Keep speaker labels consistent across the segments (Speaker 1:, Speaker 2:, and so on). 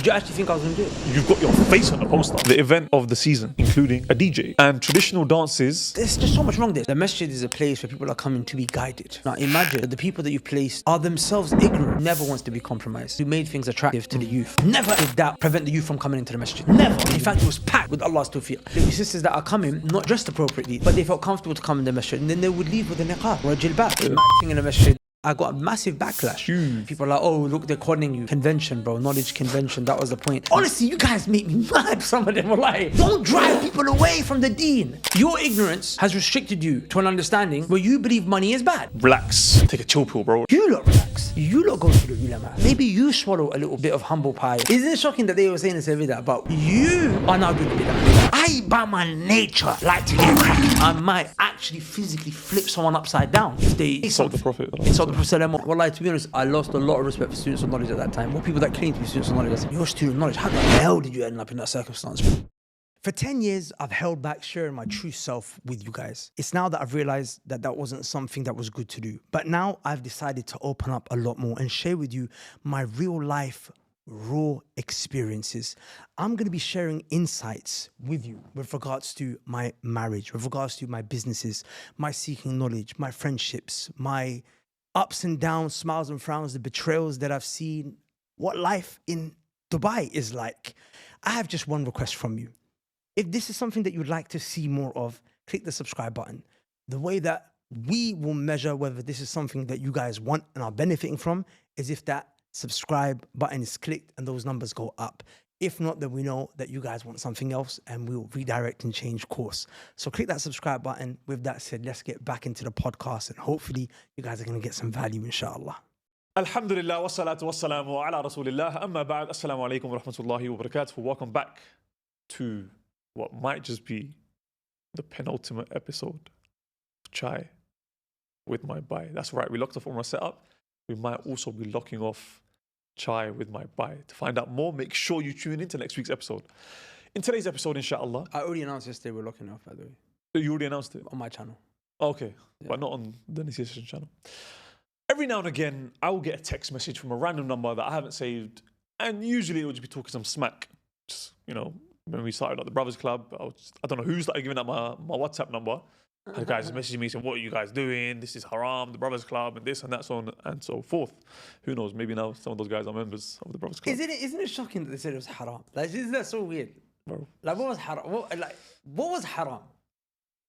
Speaker 1: Did you actually think I was going to do it?
Speaker 2: You've got your face on the poster. The event of the season, including a DJ and traditional dances.
Speaker 1: There's just so much wrong there. The masjid is a place where people are coming to be guided. Now imagine that the people that you've placed are themselves ignorant, never wants to be compromised, who made things attractive to the youth. Never did that prevent the youth from coming into the masjid. Never. In fact, it was packed with Allah's tawfiq. There were sisters that are coming, not dressed appropriately, but they felt comfortable to come in the masjid, and then they would leave with a niqab or a jilbab. The mad thing in the masjid, I got a massive backlash.
Speaker 2: Huge.
Speaker 1: People are like, oh, look, they're conning you. Convention, bro. Knowledge convention. That was the point. Honestly, you guys make me mad. Some of them were like, don't drive people away from the deen. Your ignorance has restricted you to an understanding where you believe money is bad.
Speaker 2: Relax. Take a chill pill, bro.
Speaker 1: You lot relax. You lot go to the ulama. Maybe you swallow a little bit of humble pie. Isn't it shocking that they were saying this every day about you are now doing bidah? I, by my nature, like to get cracking. I might actually physically flip someone upside down if they
Speaker 2: Insult the Prophet.
Speaker 1: Insult the Prophet. Wallahi, to be honest, I lost a lot of respect for students of knowledge at that time. More people that claim to be students of knowledge, I said, you're a student of knowledge. How the hell did you end up in that circumstance? For 10 years, I've held back sharing my true self with you guys. It's now that I've realized that that wasn't something that was good to do. But now I've decided to open up a lot more and share with you my real life, raw experiences. I'm going to be sharing insights with you with regards to my marriage, with regards to my businesses, my seeking knowledge, my friendships, my ups and downs, smiles and frowns, the betrayals that I've seen, what life in Dubai is like. I have just one request from you. If this is something that you'd like to see more of, click the subscribe button. The way that we will measure whether this is something that you guys want and are benefiting from is if that subscribe button is clicked and those numbers go up. If not, then we know that you guys want something else and we'll redirect and change course. So click that subscribe button. With that said, let's get back into the podcast and hopefully you guys are going to get some value, inshallah.
Speaker 2: Alhamdulillah, wassalatu wassalamu ala rasulillah, amma ba'd, assalamu alaikum wa rahmatullahi wa barakatuh. Welcome back to what might just be the penultimate episode of Chai with my Bhai. That's right, we locked off on our setup. We might also be locking off Chai with my Bhai. To find out more, make sure you tune into next week's episode. In today's episode, inshallah.
Speaker 1: I already announced yesterday we're locking off, by the way.
Speaker 2: You already announced it?
Speaker 1: On my channel.
Speaker 2: Okay,
Speaker 1: yeah.
Speaker 2: But not on the Initiation channel. Every now and again, I will get a text message from a random number that I haven't saved, and usually it would just be talking some smack. Just, you know, when we started at the Brothers Club, I don't know who started giving out my WhatsApp number. The guys messaging me saying, what are you guys doing? This is haram, the Brothers Club, and this and that, so on and so forth. Who knows? Maybe now some of those guys are members of the Brothers Club.
Speaker 1: Isn't it shocking that they said it was haram? Like, isn't that so weird?
Speaker 2: Bro.
Speaker 1: Like, what was haram? What was haram?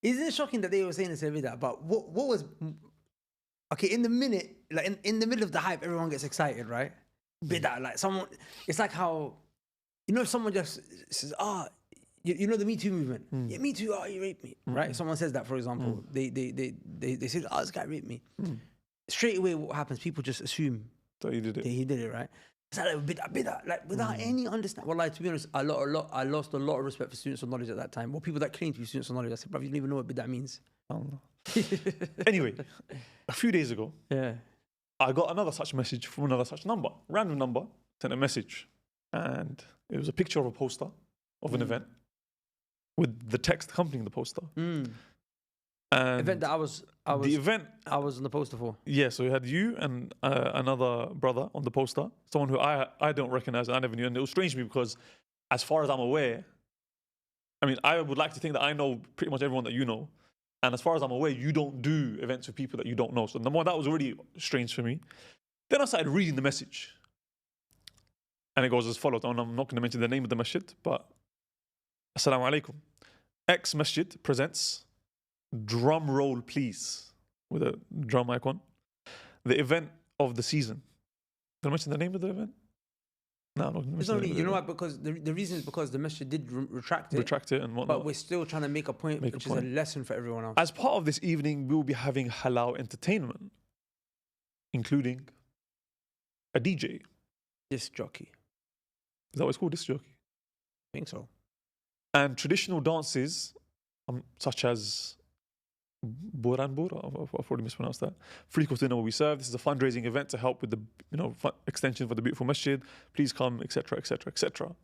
Speaker 1: Isn't it shocking that they were saying this every day? But what was... Okay, in the minute, like in the middle of the hype, everyone gets excited, right? Bidah, like someone... It's like how... You know, if someone just says, you know the Me Too movement? Yeah, Me Too, you raped me, right? Someone says that, for example. They say, this guy raped me. Straight away, what happens? People just assume
Speaker 2: that he did it.
Speaker 1: That he did it, right? It's like bidah, like without any understanding. Well, like, to be honest, I lost a lot of respect for students of knowledge at that time. Well, people that claim to be students of knowledge, I said, bro, you don't even know what bidah means.
Speaker 2: I don't know. Anyway, a few days ago, I got another such message from another such number, random number, sent a message, and it was a picture of a poster of an event with the text accompanying the poster. And
Speaker 1: event that I was on the poster for.
Speaker 2: Yeah, so we had you and another brother on the poster, someone who I don't recognize and I never knew. And it was strange to me because as far as I'm aware, I mean, I would like to think that I know pretty much everyone that you know. And as far as I'm aware, you don't do events with people that you don't know. So number one, that was already strange for me. Then I started reading the message. And it goes as follows. And I'm not going to mention the name of the masjid, but Assalamu alaikum. X Masjid presents, drum roll please, with a drum icon, the event of the season. Did I mention the name of the event? No, I'm not going to mention the name.
Speaker 1: You know what? Because the reason is because the masjid did retract it
Speaker 2: and whatnot.
Speaker 1: But we're still trying to make a point, which is a lesson for everyone else.
Speaker 2: As part of this evening, we will be having halal entertainment, including a DJ.
Speaker 1: Disc jockey.
Speaker 2: Is that what it's called, disc jockey?
Speaker 1: I think so.
Speaker 2: And traditional dances, such as I've already mispronounced that. Free course dinner will be served. This is a fundraising event to help with the extension for the beautiful masjid. Please come, etc., etc., etc.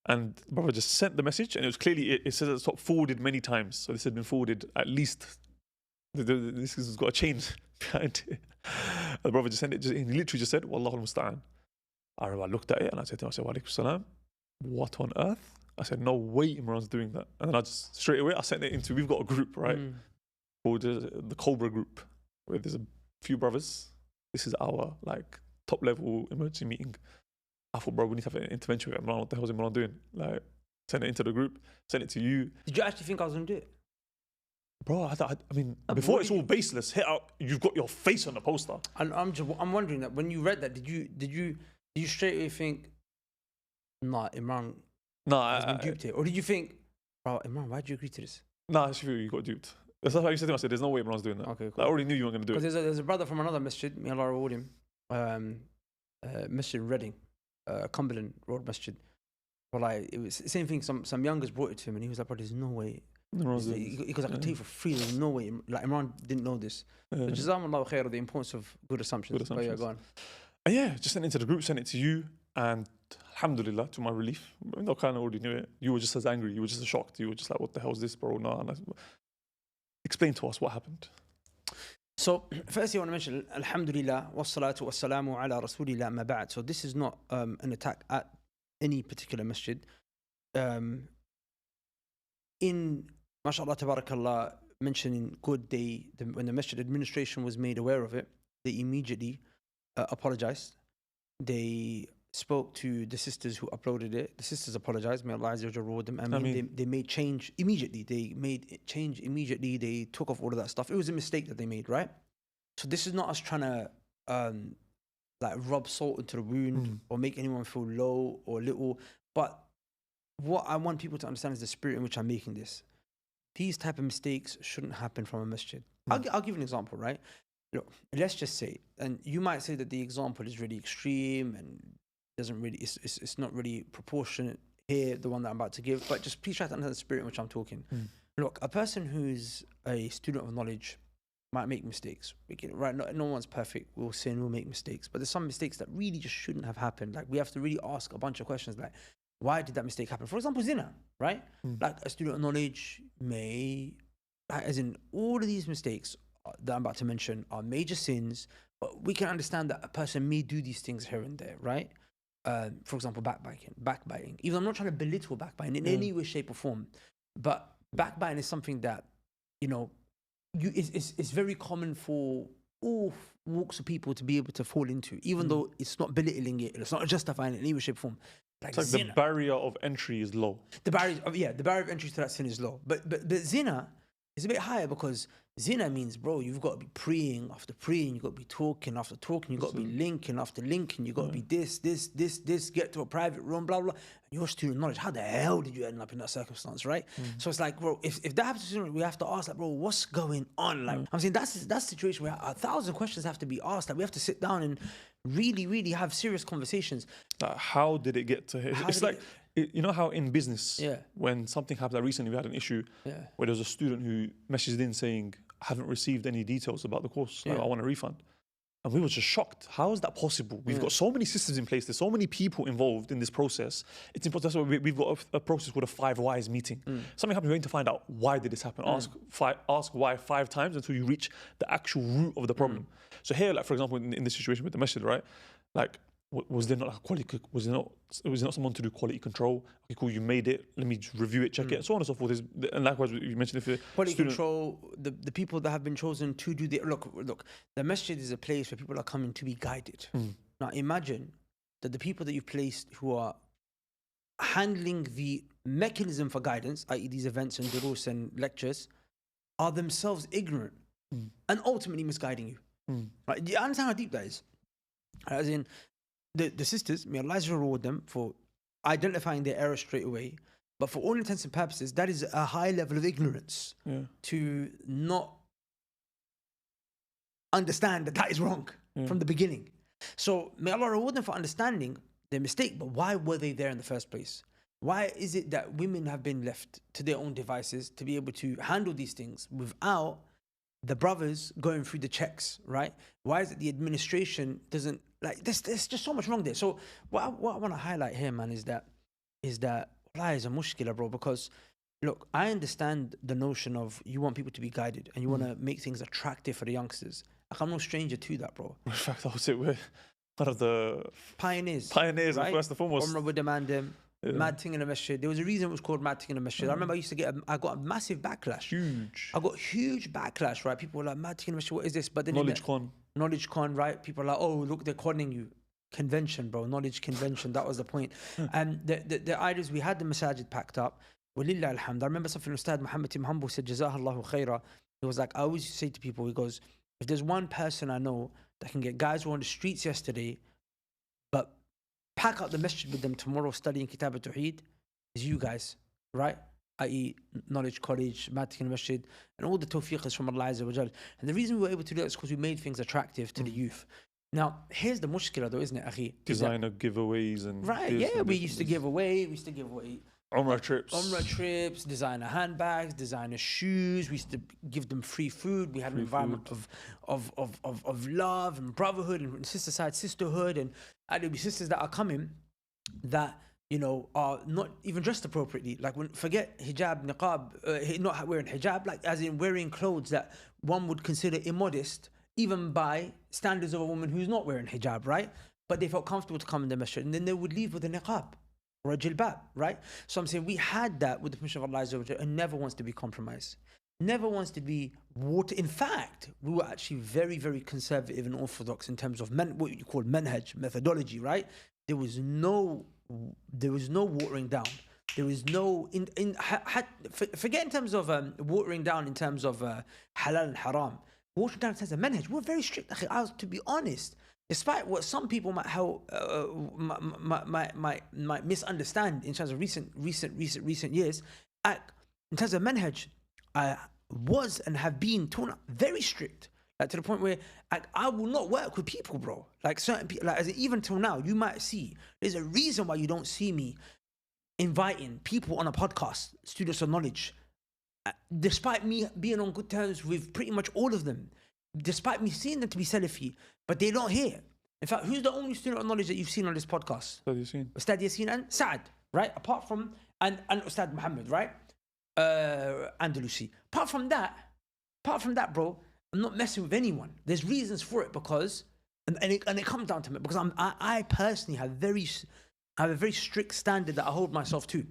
Speaker 2: And the brother just sent the message, and it was clearly, it says it's forwarded many times. So this had been forwarded at least, this has got a chain behind it. And the brother just sent it, he literally just said, Wallahu al-musta'an. I looked at it and I said to him, wa alaikum salam. what on earth? I said, no way Imran's doing that. And then I just straight away, I sent it into, we've got a group, right? Called the Cobra group, where there's a few brothers. This is our like top level emergency meeting. I thought, bro, we need to have an intervention with Imran. What the hell is Imran doing? Like, send it into the group, send it to you.
Speaker 1: Did you actually think I was going to do it?
Speaker 2: Bro, I mean, before it's all baseless, hit out, you've got your face on the poster.
Speaker 1: And I'm wondering that when you read that, did you straight away think, nah, Imran has been duped here? Or did you think, bro, Imran, why'd you agree to this?
Speaker 2: Nah, I feel you got duped. That's how you said to me. I said, there's no way Imran's doing that.
Speaker 1: Okay, cool.
Speaker 2: Like, I already knew you weren't going to do it.
Speaker 1: Because there's a brother from another masjid, may Allah reward him, Masjid Reading, Cumberland Road Masjid. But like, it was the same thing, some youngers brought it to him and he was like, bro, there's no way. Because I can tell you for free, there's no way. Like, Imran didn't know this. So Jazakumullahu khair, the importance of good assumptions. But yeah, go on.
Speaker 2: And yeah, just sent it into the group, sent it to you, and alhamdulillah, to my relief, I mean, I kind of already knew it. You were just as angry, you were just as shocked, you were just like, what the hell is this, bro? No, explain to us what happened.
Speaker 1: So, firstly, I want to mention, alhamdulillah, wassalatu wassalamu ala rasulillah ma ba'd. So, this is not an attack at any particular masjid. In mashallah tabarakallah, mentioning good, when the masjid administration was made aware of it, they immediately apologized. They spoke to the sisters who uploaded it. The sisters apologized. May Allah Azza wa Jalla reward them. I mean, they made change immediately. They took off all of that stuff. It was a mistake that they made, right? So this is not us trying to like rub salt into the wound or make anyone feel low or little. But what I want people to understand is the spirit in which I'm making this. These type of mistakes shouldn't happen from a masjid. I'll give you an example, right? Look, let's just say, and you might say that the example is really extreme and doesn't really, it's not really proportionate here, the one that I'm about to give, but just please try to understand the spirit in which I'm talking. Look, a person who's a student of knowledge might make mistakes. Right? No one's perfect. We'll sin, we'll make mistakes. But there's some mistakes that really just shouldn't have happened. Like, we have to really ask a bunch of questions like, why did that mistake happen? For example, zina, right? Like, a student of knowledge may, as in all of these mistakes that I'm about to mention are major sins, but we can understand that a person may do these things here and there, right? For example, backbiting. Even though I'm not trying to belittle backbiting in any way, shape or form, but backbiting is something that, you know, it's very common for all walks of people to be able to fall into, even though it's not belittling it, it's not justifying it in any way, shape or form.
Speaker 2: Like, it's like the barrier of entry is low.
Speaker 1: The barrier of entry to that sin is low. But zina is a bit higher, because zina means, bro, you've got to be praying after praying, you've got to be talking after talking, you've got to be linking after linking, you've got to be this, get to a private room, blah, blah. And you're student knowledge. How the hell did you end up in that circumstance, right? So it's like, bro, if that happens to student, we have to ask, like, bro, what's going on? Like, I'm saying that's a situation where 1,000 questions have to be asked. Like, we have to sit down and really, really have serious conversations.
Speaker 2: How did it get to here? It's like, you know how in business,
Speaker 1: Yeah.
Speaker 2: when something happened, like recently we had an issue where there was a student who messaged in saying, I haven't received any details about the course, like, I want a refund. And we were just shocked. How is that possible? We've got so many systems in place. There's so many people involved in this process. It's important. That's why we've got a process called a 5 whys meeting. Something happens, we're going to find out, why did this happen? Ask why 5 times until you reach the actual root of the problem. So here, like, for example, in this situation with the masjid, right? Like, was there not quality? Was there not someone to do quality control? Okay, cool. You made it. Let me just review it, check it, and so on and so forth. And likewise, you mentioned if
Speaker 1: quality control, the people that have been chosen to do the look. The masjid is a place where people are coming to be guided. Now, imagine that the people that you've placed who are handling the mechanism for guidance, i.e., these events and durus and lectures, are themselves ignorant and ultimately misguiding you. Right? Do you understand how deep that is? As in, the sisters, may Allah reward them for identifying their error straight away. But for all intents and purposes, that is a high level of ignorance to not understand that is wrong from the beginning. So may Allah reward them for understanding their mistake. But why were they there in the first place? Why is it that women have been left to their own devices to be able to handle these things without the brothers going through the checks, right? Why is it the administration doesn't, like, there's just so much wrong there. So what I want to highlight here, man, is that Allah is a mushkila, bro, because look, I understand the notion of you want people to be guided and you want to make things attractive for the youngsters. Like, I'm no stranger to that, bro.
Speaker 2: In fact, I would say we're one of the
Speaker 1: pioneers,
Speaker 2: right?
Speaker 1: First and foremost. Umrah would demand them. Mad thing in the masjid. There was a reason it was called mad thing in the masjid. I remember I used to I got a massive backlash.
Speaker 2: Huge.
Speaker 1: I got huge backlash, right? People were like, mad thing in the masjid, what is this? But then
Speaker 2: Knowledge con.
Speaker 1: Knowledge con, right? People are like, oh, look, they're conning you. Convention, bro. Knowledge convention. That was the point. And the ideas, we had the masajid packed up. Walillah alhamd. I remember something Ustad Muhammad Tim Humble said, Jazakallahu khaira. He was like, I always say to people, he goes, if there's one person I know that can get guys who were on the streets yesterday, but pack up the masjid with them tomorrow studying Kitab al-Tawheed, is you guys, right? I.e. Knowledge College, Matik in Masjid, and all the tawfiq is from Allah Azza wa Jal. And the reason we were able to do that is because we made things attractive to the youth. Now, here's the mushkila though, isn't it, akhi?
Speaker 2: Designer giveaways and
Speaker 1: right, yeah, we used to give away
Speaker 2: Umrah trips,
Speaker 1: designer handbags, designer shoes. We used to give them free food. We had an environment of love and brotherhood and sisterhood. And there'll be sisters that are coming that, you know, are not even dressed appropriately. Like, forget hijab, niqab, not wearing hijab, like as in wearing clothes that one would consider immodest, even by standards of a woman who's not wearing hijab, right? But they felt comfortable to come in the masjid, and then they would leave with a niqab or a jilbab, right? So I'm saying we had that with the permission of Allah Azza wa Jalla, and never wants to be compromised. Never wants to be water. In fact, we were actually very, very conservative and orthodox in terms of what you call manhaj, methodology, right? There was no watering down. There was no forget in terms of watering down in terms of halal and haram. Watering down in terms of manhaj, we're very strict. I was, to be honest, despite what some people might misunderstand in terms of recent years, in terms of manhaj, I was and have been very strict. Like, to the point where I will not work with people, bro. Like certain people, like even till now, you might see there's a reason why you don't see me inviting people on a podcast, students of knowledge, despite me being on good terms with pretty much all of them, despite me seeing them to be Salafi, but they don't hear. In fact, who's the only student of knowledge that you've seen on this podcast? Ustad Yassin and Saad, right? Apart from and Ustad Muhammad, right? Andalusi. Apart from that, bro, I'm not messing with anyone. There's reasons for it because, and it comes down to me because I personally have a very strict standard that I hold myself to.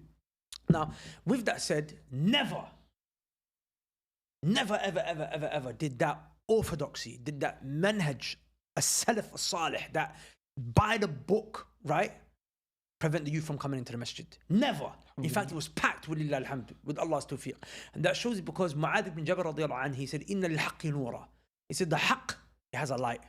Speaker 1: Now, with that said, never, ever did that orthodoxy, did that manhaj, a salaf, a salih, that by the book, right, prevent the youth from coming into the masjid. Never. In fact, it was packed with Allah's tawfiq. And that shows it because Mu'adh ibn Jabal radiallahu anhu, he said, Inna lil-haqqi nura. He said, the haqq, it has a light.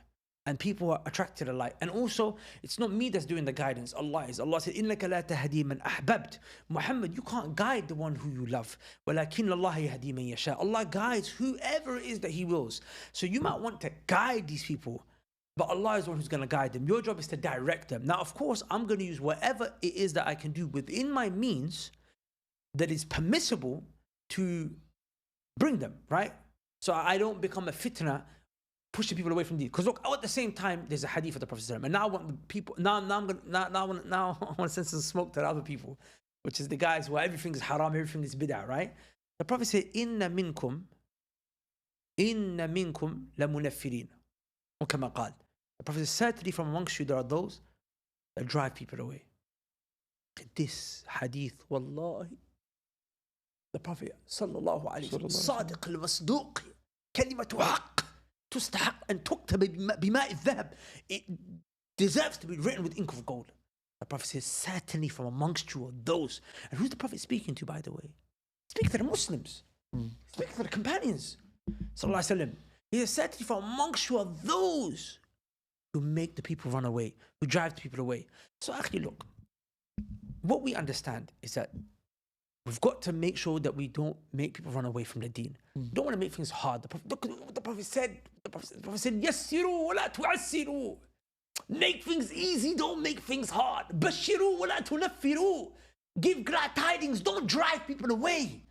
Speaker 1: And people are attracted to light. And also, it's not me that's doing the guidance. Allah is. Allah said, إِنَّكَ لَا تَهْدِي مَنْ أَحْبَبْتَ. Muhammad, you can't guide the one who you love. وَلَكِنَّ اللَّهَ يَهْدِي مَنْ يَشَاءُ. Allah guides whoever it is that He wills. So you might want to guide these people, but Allah is the one who's going to guide them. Your job is to direct them. Now, of course, I'm going to use whatever it is that I can do within my means that is permissible to bring them, right? So I don't become a fitna, pushing people away from these. Because look, at the same time, there's a hadith of the Prophet ﷺ, and now I want the people. Now I want to send some smoke to the other people, which is the guys where everything is haram, everything is bid'ah, right? The Prophet said, "Inna minkum lamunaffirin." Or kama qal. The Prophet said, certainly from amongst you there are those that drive people away. This hadith, wallahi, the Prophet sallallahu alaihi wasallam, sadiq al-masduq, kalimatu haqq, tustahaq and tuktaba bima'i dhahab. It deserves to be written with ink of gold. The Prophet says, certainly from amongst you are those. And who's the Prophet speaking to, by the way? Speaking to the Muslims. Speaking to the companions. Sallallahu alaihi wasallam. He says, certainly from amongst you are those who make the people run away, who drive the people away. So actually, look, what we understand is that we've got to make sure that we don't make people run away from the deen. We don't want to make things hard. Look at what the Prophet said. The Prophet said, yassiru wa la tu'assiru. Make things easy, don't make things hard. Bashiru wa la tunaffiru. Give glad tidings, don't drive people away.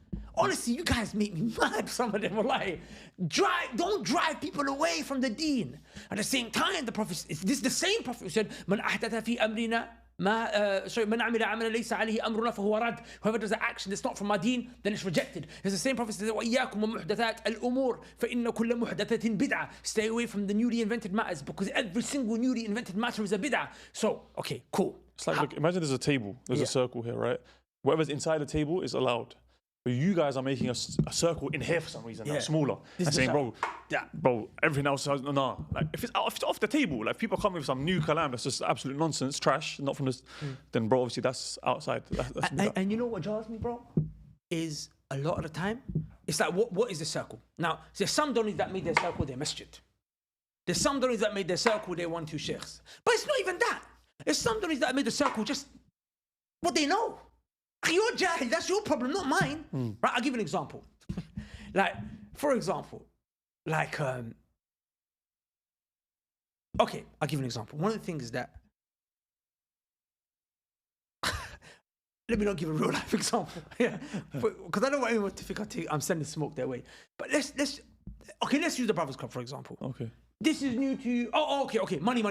Speaker 1: Honestly, you guys make me mad, some of them were like, don't drive people away from the deen. At the same time, the Prophet, this is the same Prophet who said, Man ahdatha fi amrina, man amila amala laysa alayhi amruna fahuwa rad. Whoever does an action that's not from my deen, then it's rejected. It's the same Prophet said, وَإِيَّاكُمْ وَمُحْدَثَاتِ الْأُمُورِ فَإِنَّ كُلَّ مُحْدَثَةٍ بِدْعَةٍ. Stay away from the newly invented matters because every single newly invented matter is a bid'ah. So, okay, cool.
Speaker 2: It's like, look, imagine there's a table, there's a circle here, right? Whatever's inside the table is allowed. But you guys are making a circle in here for some reason, that's smaller. And saying, bro, everything else, nah. Like, if it's off the table, like, people come with some new kalam that's just absolute nonsense, trash, not from this, then, bro, obviously that's outside.
Speaker 1: And you know what jars me, bro? Is a lot of the time, it's like, what is the circle? Now, there's some donnies that made their circle their masjid. There's some donnies that made their circle their 1-2 sheikhs. But it's not even that. There's some donnies that made the circle just what they know. You're jahil, that's your problem, not mine. Right, I'll give you an example. Like, for example, like, okay, I'll give you an example. One of the things that, let me not give a real life example, because I don't want anyone to think I'm sending smoke their way. But let's use the Brothers Club, for example.
Speaker 2: Okay.
Speaker 1: This is new to you. Okay. Money.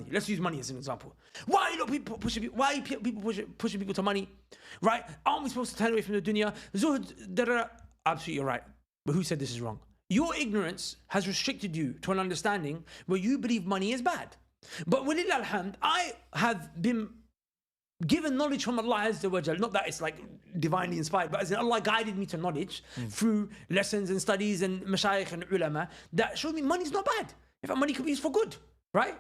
Speaker 1: Let's use money as an example. Why are people pushing people? Why are people pushing people to money? Right? Aren't we supposed to turn away from the dunya? Zuhud, absolutely right. But who said this is wrong? Your ignorance has restricted you to an understanding where you believe money is bad. But walillah alhamd, I have been given knowledge from Allah Azza wa Jal, not that it's like divinely inspired, but as in Allah guided me to knowledge through lessons and studies and mashayikh and ulama that showed me money's not bad. In fact, money could be used for good, right?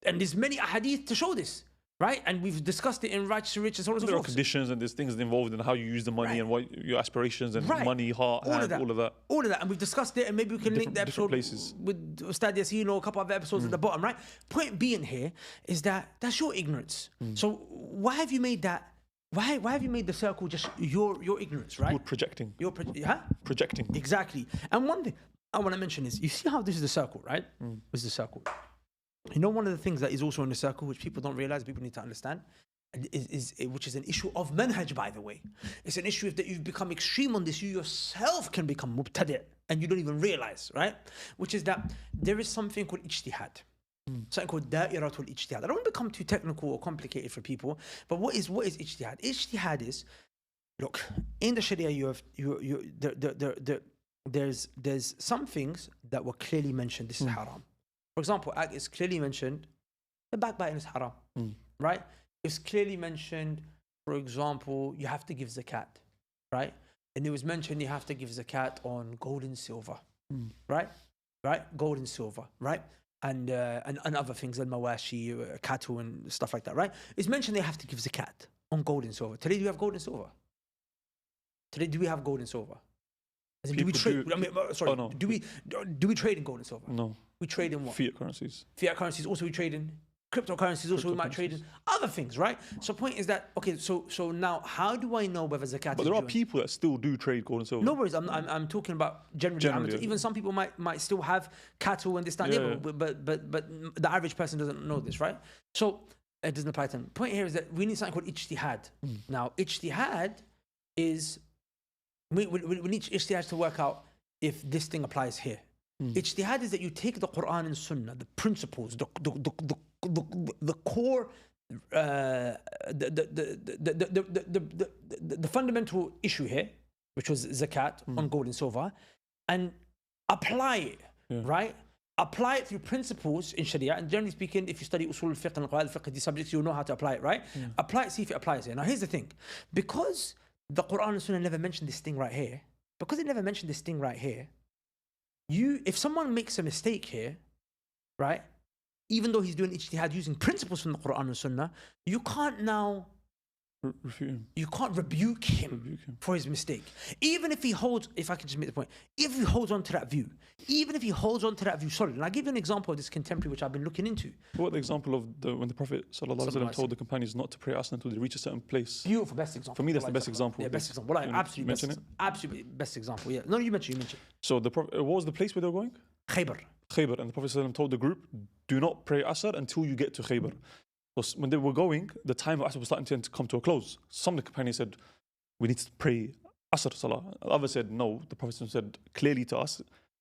Speaker 1: And there's many ahadith to show this, right? And we've discussed it in Righteous and Rich and so on and so
Speaker 2: forth. There are
Speaker 1: forth.
Speaker 2: conditions and there's things involved in how you use the money and what your aspirations and money, heart, all of that.
Speaker 1: All of that. And we've discussed it, and maybe we can link the episode with Ustad Yassin or a couple of episodes at the bottom, right? Point being here is that that's your ignorance. So why have you made that? Why have you made the circle just your ignorance, right?
Speaker 2: You're projecting. Projecting.
Speaker 1: Exactly. And one thing I want to mention is, you see how this is the circle, right? This is the circle. You know, one of the things that is also in the circle, which people don't realize, people need to understand, which is an issue of manhaj, by the way. It's an issue that you've become extreme on this. You yourself can become mubtadi' and you don't even realize, right? Which is that there is something called ijtihad. Something called da'iratul ijtihad. I don't want to become too technical or complicated for people, but what is ijtihad? Ijtihad is, look, in the Sharia there's some things that were clearly mentioned, this is haram. For example, it's clearly mentioned, the backbiting is haram, right? It's clearly mentioned, for example, you have to give zakat, right? And it was mentioned you have to give zakat on gold and silver, right? Gold and silver, right? And other things, al-mawashi, cattle and stuff like that, right? It's mentioned they have to give zakat on gold and silver. Today, do we have gold and silver? Today, do we have gold and silver? Do we trade? No. Do we trade in gold and silver?
Speaker 2: No.
Speaker 1: We trade in what?
Speaker 2: Fiat currencies.
Speaker 1: Fiat currencies. Also, we trade in cryptocurrencies. Also, we might trade in other things, right? So, point is that okay. So now, how do I know whether zakat?
Speaker 2: But there are people that still do trade gold and silver.
Speaker 1: No worries. I'm talking about generally. Even some people might still have cattle and this, that, but the average person doesn't know this, right? So it doesn't apply to them. Point here is that we need something called ijtihad. Now, ijtihad is we need ijtihad to work out if this thing applies here. Ijtihad is that you take the Quran and Sunnah, the principles, the core, the fundamental issue here, which was zakat on gold and silver, and apply it, right? Apply it through principles in Sharia. And generally speaking, if you study usul al-fiqh and qawaid al-fiqh, these subjects, you'll know how to apply it, right? Apply it, see if it applies here. Now, here's the thing. Because the Quran and Sunnah never mentioned this thing right here, if someone makes a mistake here, right, even though he's doing ijtihad using principles from the Quran and Sunnah, you can't now
Speaker 2: refute him.
Speaker 1: You can't rebuke him for his mistake. Even if he holds, if I can just make the point, if he holds on to that view, solid. And I'll give you an example of this contemporary which I've been looking into.
Speaker 2: What the example of when the Prophet ﷺ told the companions not to pray us until they reach a certain place?
Speaker 1: Beautiful, best example.
Speaker 2: For me, that's the best example.
Speaker 1: Yeah, best example. Well, absolutely best example. Yeah. No, you mentioned.
Speaker 2: So what was the place where they were going?
Speaker 1: Khaybar.
Speaker 2: And the Prophet ﷺ told the group, do not pray Asr until you get to Khaybar. So when they were going, the time of Asr was starting to come to a close. Some of the companions said, we need to pray Asr Salah. Others said, no. The Prophet said clearly to us,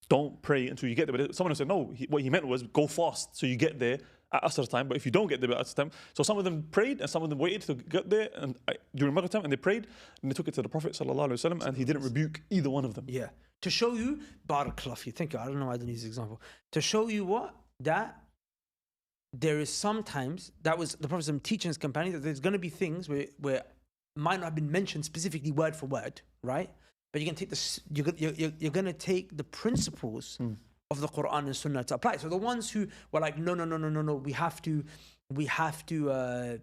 Speaker 2: don't pray until you get there. But someone said, no, what he meant was go fast so you get there at Asr time. But if you don't get there at Asr time, so some of them prayed and some of them waited to get there and during Maghrib time, and they prayed and they took it to the Prophet ﷺ, and he didn't rebuke either one of them.
Speaker 1: Yeah. To show you, Barakallah fi, thank you, I don't know why I didn't use this example. To show you what? That there is sometimes, that was the Prophet teaching his companions, that there's going to be things where might not have been mentioned specifically word for word, right? But you're going to take this, you're going to take the principles of the Quran and Sunnah to apply. So the ones who were like, no, we have to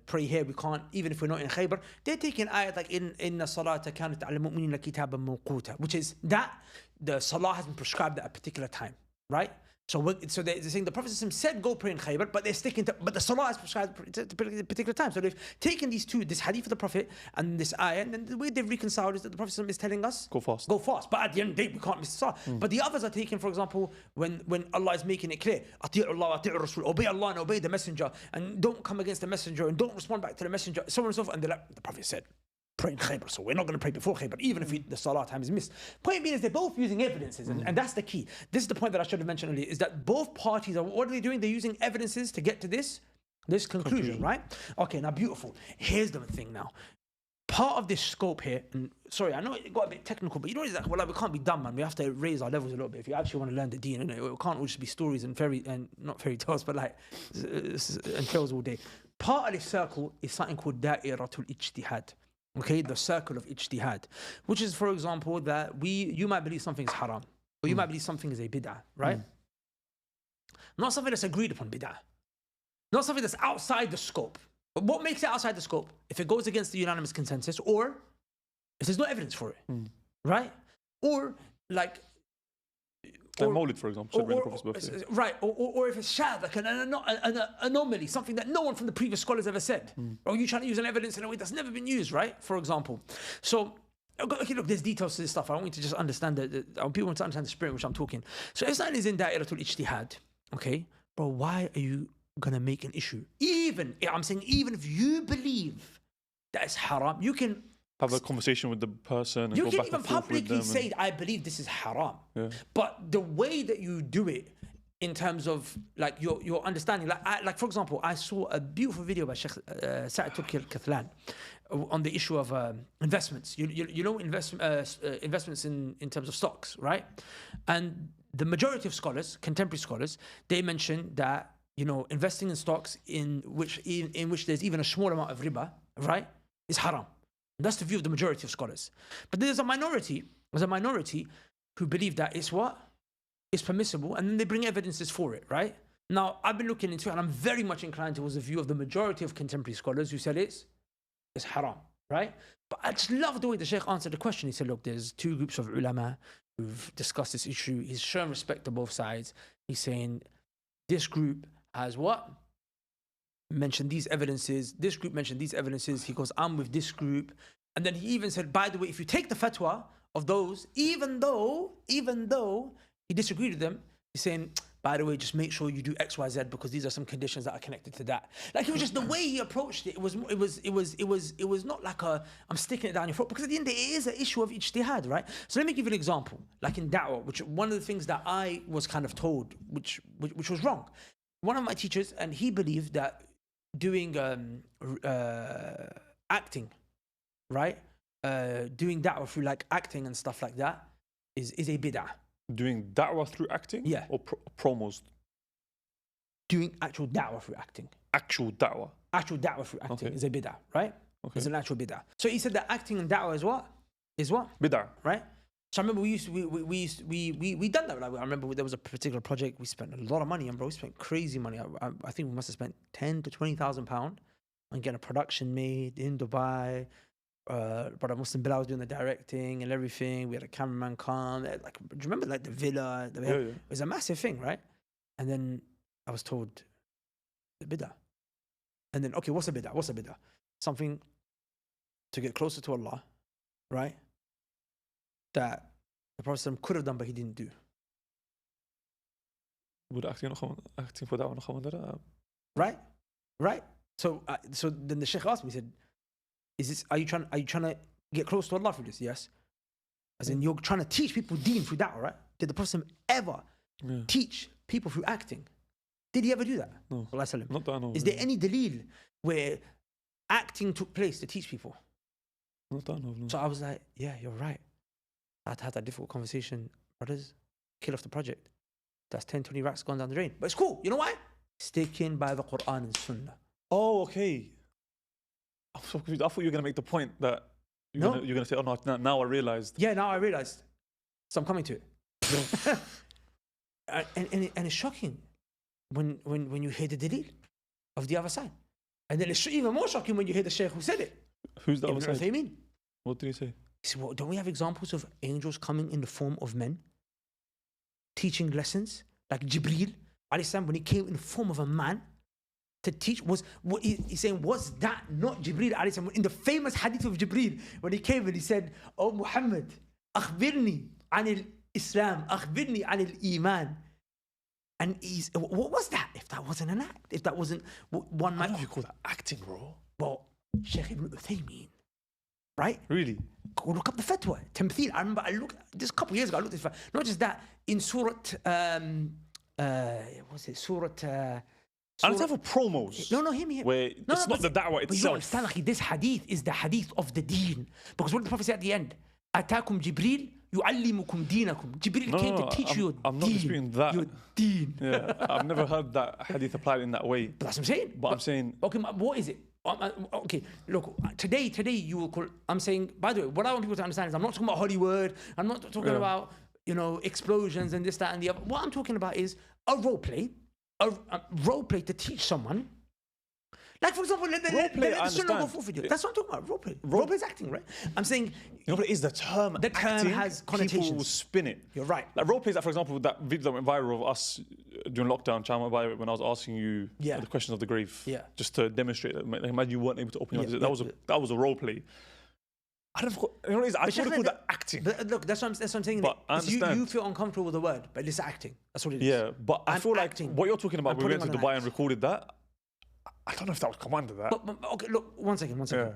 Speaker 1: pray here. We can't, even if we're not in Khaybar. They're taking ayat like inna salata kanat ala mu'minina kitaban mawquta, which is that the salah has been prescribed at a particular time, right? So they're saying the Prophet said go pray in Khaybar, but they're sticking to, but the salah is prescribed at a particular time. So they've taken these two, this hadith of the Prophet and this ayah, and then the way they've reconciled is that the Prophet is telling us
Speaker 2: go fast.
Speaker 1: But at the end of the day, we can't miss the salah. But the others are taken, for example, when Allah is making it clear, ati'u Allah, ati'u Rasul, obey Allah and obey the Messenger, and don't come against the Messenger and don't respond back to the Messenger, so on and so forth. And they're like, the Prophet said, pray in Khaybar, so we're not going to pray before Khaybar, even if the salah time is missed. Point being is they're both using evidences, and that's the key. This is the point that I should have mentioned earlier, is that both parties are, what are they doing? They're using evidences to get to this conclusion, right? Okay, now beautiful. Here's the thing now. Part of this scope here, and sorry, I know it got a bit technical, but you know, like, well, we can't be dumb, man. We have to raise our levels a little bit if you actually want to learn the deen. It can't all just be stories and not fairy tales, but like and tales all day. Part of this circle is something called da'iratul ijtihad. Okay, the circle of ijtihad, which is, for example, that you might believe something is haram, or you might believe something is a bid'ah, right? Not something that's agreed upon bid'ah, not something that's outside the scope. But what makes it outside the scope? If it goes against the unanimous consensus, or if there's no evidence for it, right? Or like
Speaker 2: Mawlid, for example, celebrating the Prophet's birthday.
Speaker 1: Right, or if it's shadh, like an anomaly, something that no one from the previous scholars ever said. Or you trying to use an evidence in a way that's never been used, right? For example. So, okay, look, there's details to this stuff. I want you to just understand I want people to understand the spirit in which I'm talking. So if something is in da'iratul ijtihad, okay, bro, why are you going to make an issue? I'm saying even if you believe that it's haram, you can
Speaker 2: have a conversation with the person and
Speaker 1: you
Speaker 2: go
Speaker 1: can
Speaker 2: back
Speaker 1: even
Speaker 2: and forth with
Speaker 1: publicly
Speaker 2: them
Speaker 1: say, I believe this is haram.
Speaker 2: Yeah.
Speaker 1: But the way that you do it, in terms of like your understanding, like for example, I saw a beautiful video by Sheikh Sa'id Turki al-Kathlan on the issue of investments. You know investments in terms of stocks, right? And the majority of scholars, contemporary scholars, they mention that, you know, investing in stocks in which there's even a small amount of riba, right, is haram. That's the view of the majority of scholars. But there's a minority who believe that it's what? It's permissible, and then they bring evidences for it, right? Now, I've been looking into it, and I'm very much inclined towards the view of the majority of contemporary scholars who said it's haram, right? But I just love the way the Shaykh answered the question. He said, look, there's two groups of ulama who've discussed this issue. He's shown respect to both sides. He's saying this group has what? Mentioned these evidences. This group mentioned these evidences. He goes, I'm with this group. And then he even said, by the way, if you take the fatwa of those, even though he disagreed with them, he's saying, by the way, just make sure you do X, Y, Z because these are some conditions that are connected to that. Like, it was just the way he approached it. It was not like I'm sticking it down your throat, because at the end it is an issue of ijtihad, right? So let me give you an example. Like in da'wah, which one of the things that I was kind of told, which was wrong. One of my teachers, and he believed that doing acting, right? Doing da'wah through like acting and stuff like that is a bid'ah.
Speaker 2: Doing da'wah through acting?
Speaker 1: Yeah.
Speaker 2: Or promos?
Speaker 1: Doing actual da'wah through acting.
Speaker 2: Actual da'wah?
Speaker 1: Actual da'wah through acting is a bid'ah, right?
Speaker 2: Okay.
Speaker 1: It's an actual bid'ah. So he said that acting and da'wah is what?
Speaker 2: Bid'ah.
Speaker 1: Right? So I remember we done that. Like, I remember there was a particular project we spent a lot of money on, bro. We spent crazy money. I think we must have spent £10,000 to £20,000 on getting a production made in Dubai. Brother Muslim Bilal was doing the directing and everything. We had a cameraman come. Like, do you remember like the villa? It was a massive thing, right? And then I was told the bid'ah. And then, okay, what's a bid'ah? What's a bid'ah? Something to get closer to Allah, right? That the Prophet could have done, but he didn't do.
Speaker 2: Would acting for da'wah?
Speaker 1: Right. So then the Sheikh asked me, he said, are you trying to get close to Allah through this? Yes. As in, you're trying to teach people deen through da'wah, right? Did the Prophet ever teach people through acting? Did he ever do that?
Speaker 2: No.
Speaker 1: Not
Speaker 2: that I know.
Speaker 1: Is there any dalil where acting took place to teach people?
Speaker 2: Not that I know. No.
Speaker 1: So I was like, yeah, you're right. I'd had that difficult conversation. Brothers, kill off the project. That's 10, 20 racks gone down the drain. But it's cool. You know why? sticking by the Quran and Sunnah.
Speaker 2: Oh, okay. I'm so confused. I thought you were going to make the point that you're
Speaker 1: No.
Speaker 2: going to say, oh, no, now I realized.
Speaker 1: Yeah, now I realized. So I'm coming to it. and it's shocking when you hear the dalil of the other side. And then it's even more shocking when you hear the Shaykh who said it.
Speaker 2: Who's the other
Speaker 1: Ibn
Speaker 2: side?
Speaker 1: Uthaymeen.
Speaker 2: What did he say?
Speaker 1: He said, well, don't we have examples of angels coming in the form of men? Teaching lessons? Like Jibreel, alayhi salam, when he came in the form of a man to teach, he's saying, was that not Jibreel, alayhi salam? In the famous hadith of Jibreel, when he came and he said, oh Muhammad, akhbirni anil Islam, akhbirni anil Iman. And what was that? If that wasn't an act, if that wasn't one man.
Speaker 2: I don't know if you call that acting, bro.
Speaker 1: Well, Shaykh Ibn Uthaymeen, right?
Speaker 2: Really?
Speaker 1: Go look up the fatwa. Tamthil. I remember this a couple of years ago, I looked at this. Not just that, in Surah, what's it? Surah.
Speaker 2: And it's have promos.
Speaker 1: No, hear me.
Speaker 2: Where it's not the da'wah
Speaker 1: But you don't
Speaker 2: itself.
Speaker 1: understand, this hadith is the hadith of the deen. Because what did the Prophet say at the end? Atakum Jibreel yu'allimukum deenakum. Jibreel came to teach you your
Speaker 2: I'm not disputing that.
Speaker 1: Your deen.
Speaker 2: Yeah, I've never heard that hadith applied in that way.
Speaker 1: But that's what I'm saying.
Speaker 2: But I'm saying,
Speaker 1: Okay, what is it? Okay, look, today you will call, I'm saying, by the way, what I want people to understand is I'm not talking about Hollywood, I'm not talking about, explosions and this, that, and the other. What I'm talking about is a role play to teach someone. Like, for example, let the sunnah go forth with you. That's what I'm talking about, role play. Role play is acting, right? I'm saying...
Speaker 2: you know what it is? The term acting,
Speaker 1: has connotations.
Speaker 2: people will spin it.
Speaker 1: You're right.
Speaker 2: Like role plays, like for example, that video that went viral of us during lockdown, Chama, when I was asking you the questions of the grave, just to demonstrate that. Like, imagine you weren't able to open your eyes. That was a role play. I don't know. You know what it is? I thought it called that acting.
Speaker 1: But look, that's what I'm saying.
Speaker 2: But I understand.
Speaker 1: You feel uncomfortable with the word, but it's acting. That's what it is.
Speaker 2: Yeah, but I feel like what you're talking about, we went to Dubai and recorded that. I don't know if that would come under that.
Speaker 1: But okay, look, one second.
Speaker 2: Yeah.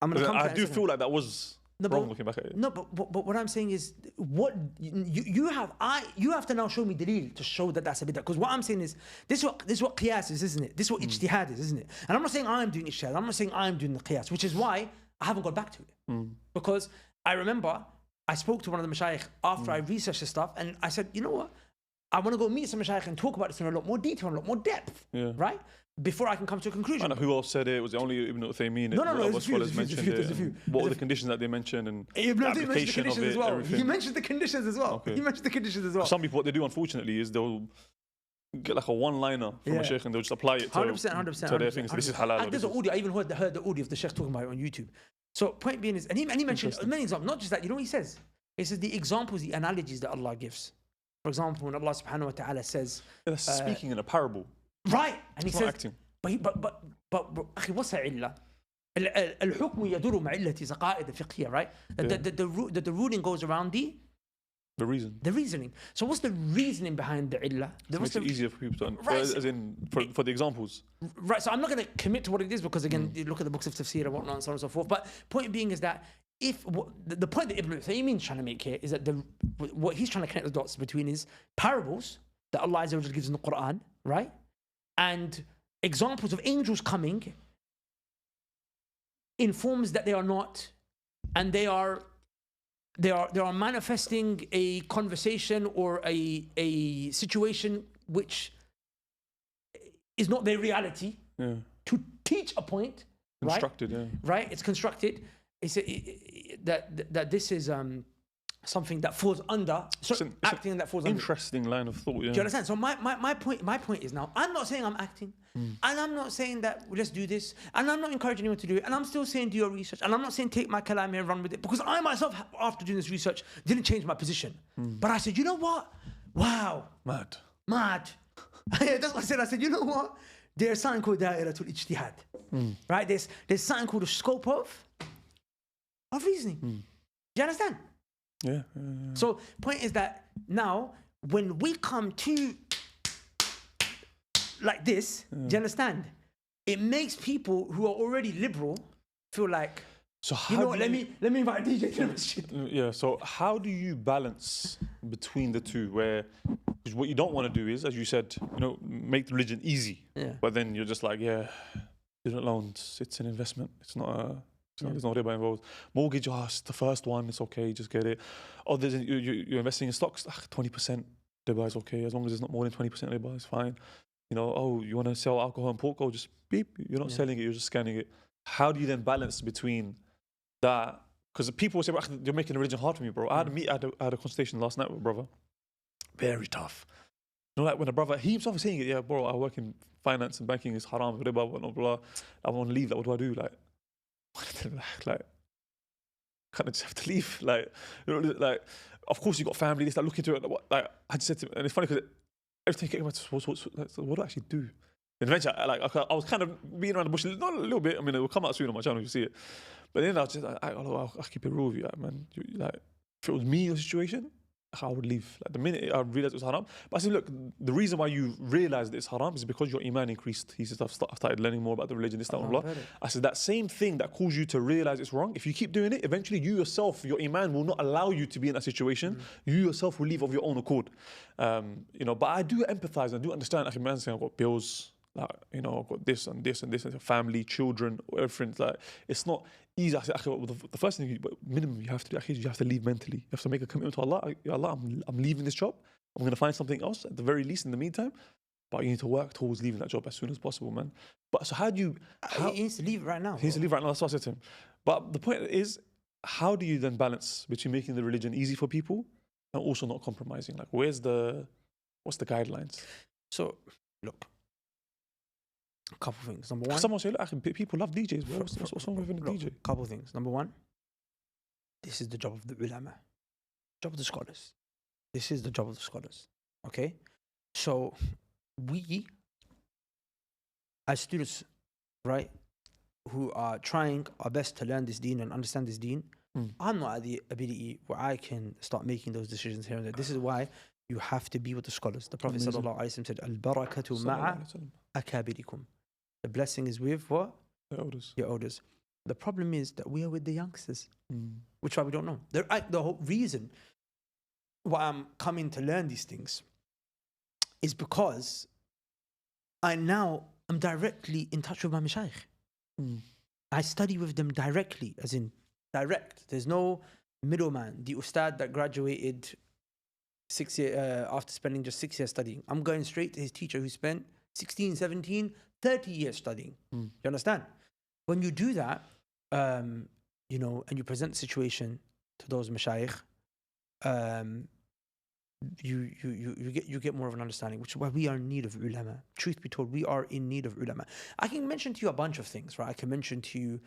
Speaker 1: I'm gonna come to that
Speaker 2: I do feel like that was wrong looking back at it.
Speaker 1: No, but what I'm saying is, what you have to now show me dalil to show that that's a bidah. Because what I'm saying is, this is what qiyas is, isn't it? This is what ijtihad is, isn't it? And I'm not saying I'm doing ijtihad. I'm not saying I'm doing the qiyas, which is why I haven't got back to it. Because I remember I spoke to one of the mashayikh after I researched this stuff, and I said, you know what? I want to go meet some mashayikh and talk about this in a lot more detail, a lot more depth, right? Before I can come to a conclusion.
Speaker 2: I know who else said it. Was it only Ibn Uthaymeen?
Speaker 1: No, there's a few.
Speaker 2: What were the conditions that they mentioned and
Speaker 1: Ibn
Speaker 2: the application of it?
Speaker 1: As well.
Speaker 2: Everything.
Speaker 1: He mentioned the conditions as well.
Speaker 2: Okay.
Speaker 1: He mentioned the conditions as well.
Speaker 2: Some people, what they do, unfortunately, is they'll get like a one-liner from a sheikh and they'll just apply it to
Speaker 1: 100%.
Speaker 2: to their things. This is halal.
Speaker 1: There's an audio. I even heard the audio of the sheikh talking about it on YouTube. So point being is, and he mentioned many examples. Not just that. You know what he says? He says the examples, the analogies that Allah gives. For example, when Allah subhanahu wa ta'ala says...
Speaker 2: That's speaking in a parable.
Speaker 1: Right. And he says...
Speaker 2: acting.
Speaker 1: But أخي what's العلة? الحكم يدور مع علة قاعدة فقهية, right? The ruling goes around the reasoning. So what's the reasoning behind the illah?
Speaker 2: It makes it easier for people to understand, as in for the examples.
Speaker 1: Right, so I'm not going to commit to what it is because again, you look at the books of tafsir and whatnot and so on and so forth. But point being is that the point that Ibn Uthaymeen is trying to make here is that what he's trying to connect the dots between is parables that Allah Azza wa Jalla gives in the Quran, right? And examples of angels coming in forms that they are not, and they are manifesting a conversation or a situation which is not their reality to teach a point.
Speaker 2: Constructed,
Speaker 1: right? Right? It's constructed. It's that this is something that falls under acting that falls under.
Speaker 2: Interesting line of thought. Yeah.
Speaker 1: Do you understand? So my point is now, I'm not saying I'm acting, and I'm not saying that let's do this, and I'm not encouraging anyone to do it, and I'm still saying do your research, and I'm not saying take my kalam and run with it, because I myself, after doing this research, didn't change my position. But I said, you know what? Wow.
Speaker 2: Mad.
Speaker 1: That's what I said. I said, you know what? There's something called da'iratul ijtihad. Right? There's something called the scope of reasoning. Do you understand?
Speaker 2: Yeah.
Speaker 1: So point is that now when we come to like this, do you understand? It makes people who are already liberal feel like,
Speaker 2: so
Speaker 1: you know what, let me invite a DJ to the masjid.
Speaker 2: Yeah, so how do you balance between the two where what you don't want to do is, as you said, make religion easy. Yeah. But then you're just like, student loans, it's an investment. It's not there's no riba involved. Mortgage, it's the first one, it's okay, just get it. Or you're investing in stocks, 20% riba is okay, as long as it's not more than 20% riba, it's fine. you know, oh, you want to sell alcohol and pork? Oh, just beep. You're not selling it. You're just scanning it. How do you then balance between that? Because people will say, you're making religion hard for me, bro. I had a conversation last night with a brother. Very tough. You know, like when a brother, he himself is saying it, yeah, bro, I work in finance and banking, is haram, riba, blah, blah. I want to leave. Like, what do I do? Like, kind of just have to leave. Like, you know, like, of course you got family. They start looking into it. Like, I just said to him, and it's funny because every time you get what do I actually do? And eventually, I was kind of beating around the bush, not a little bit. I mean, it will come out soon on my channel, you see it. But then I was just like, I'll keep it real with you, man. Like, if it was me, your situation, I would leave. Like, the minute I realized it was haram. But I said, look, the reason why you realized it's haram is because your iman increased. He said, I've started learning more about the religion, this, that, blah. I said, that same thing that caused you to realize it's wrong, if you keep doing it, eventually you yourself, your iman will not allow you to be in that situation. You yourself will leave of your own accord. You know, but I do empathize and I do understand. Actually, man saying, I've got bills. Like, you know, I've got this and this and this and family, children, everything. Like, it's not easy. I said, the first thing, but minimum you have to do, you have to leave mentally. You have to make a commitment to Allah. Allah, I'm leaving this job. I'm going to find something else at the very least in the meantime. But you need to work towards leaving that job as soon as possible, man. But so how do you...
Speaker 1: He needs to leave right now.
Speaker 2: He needs to leave right now. That's what I said to him. But the point is, how do you then balance between making the religion easy for people and also not compromising? Like, what's the guidelines?
Speaker 1: So, look. A couple of things. Number one,
Speaker 2: someone say, look, people love DJs, bro. What's wrong with a DJ?
Speaker 1: Couple of things. Number one, this is the job of the ulama, job of the scholars. This is the job of the scholars. Okay, so we, as students, right, who are trying our best to learn this deen and understand this deen, I'm not at the ability where I can start making those decisions here and there. This is why you have to be with the scholars. The Prophet sallallahu alaihi wasallam said, "Al-barakatu ma'a akabirikum." The blessing is with what? Your elders. The problem is that we are with the youngsters, which why we don't know. The whole reason why I'm coming to learn these things is because I now am directly in touch with my mashayikh. I study with them directly, as in direct. There's no middleman. The ustad that graduated 6 years after spending just 6 years studying. I'm going straight to his teacher who spent 16, 17, 30 years studying. You understand? When you do that, you know, and you present the situation to those mashayikh, you get more of an understanding, which is why we are in need of ulama. Truth be told, we are in need of ulama. I can mention to you a bunch of things, right? I can mention to you,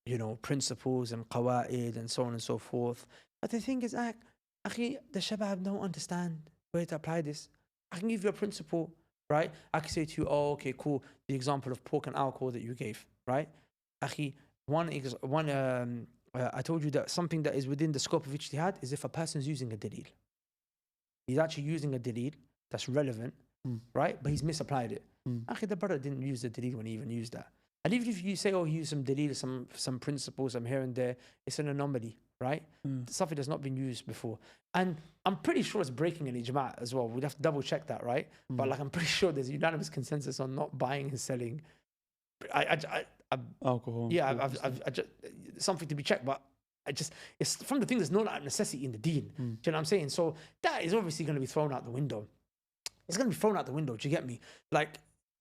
Speaker 1: you know, principles and qawaid and so on and so forth. But the thing is, the shabab don't understand where to apply this. I can give you a principle, right? I can say to you, oh, okay, cool. The example of pork and alcohol that you gave, right? I told you that something that is within the scope of ijtihad is if a person's using a dalil. He's actually using a dalil that's relevant, right? But he's misapplied it. The brother didn't use the dalil when he even used that. And even if you say, oh, he used some dalil, some principles, some here and there, it's an anomaly, right? Something that's not been used before. And I'm pretty sure it's breaking an ijma' as well. We'd have to double check that, right? But like, I'm pretty sure there's a unanimous consensus on not buying and selling
Speaker 2: alcohol.
Speaker 1: Yeah, I've just, something to be checked, but it's from the thing there's no necessity in the deen. Do you know what I'm saying? So that is obviously going to be thrown out the window. It's going to be thrown out the window. Do you get me? Like,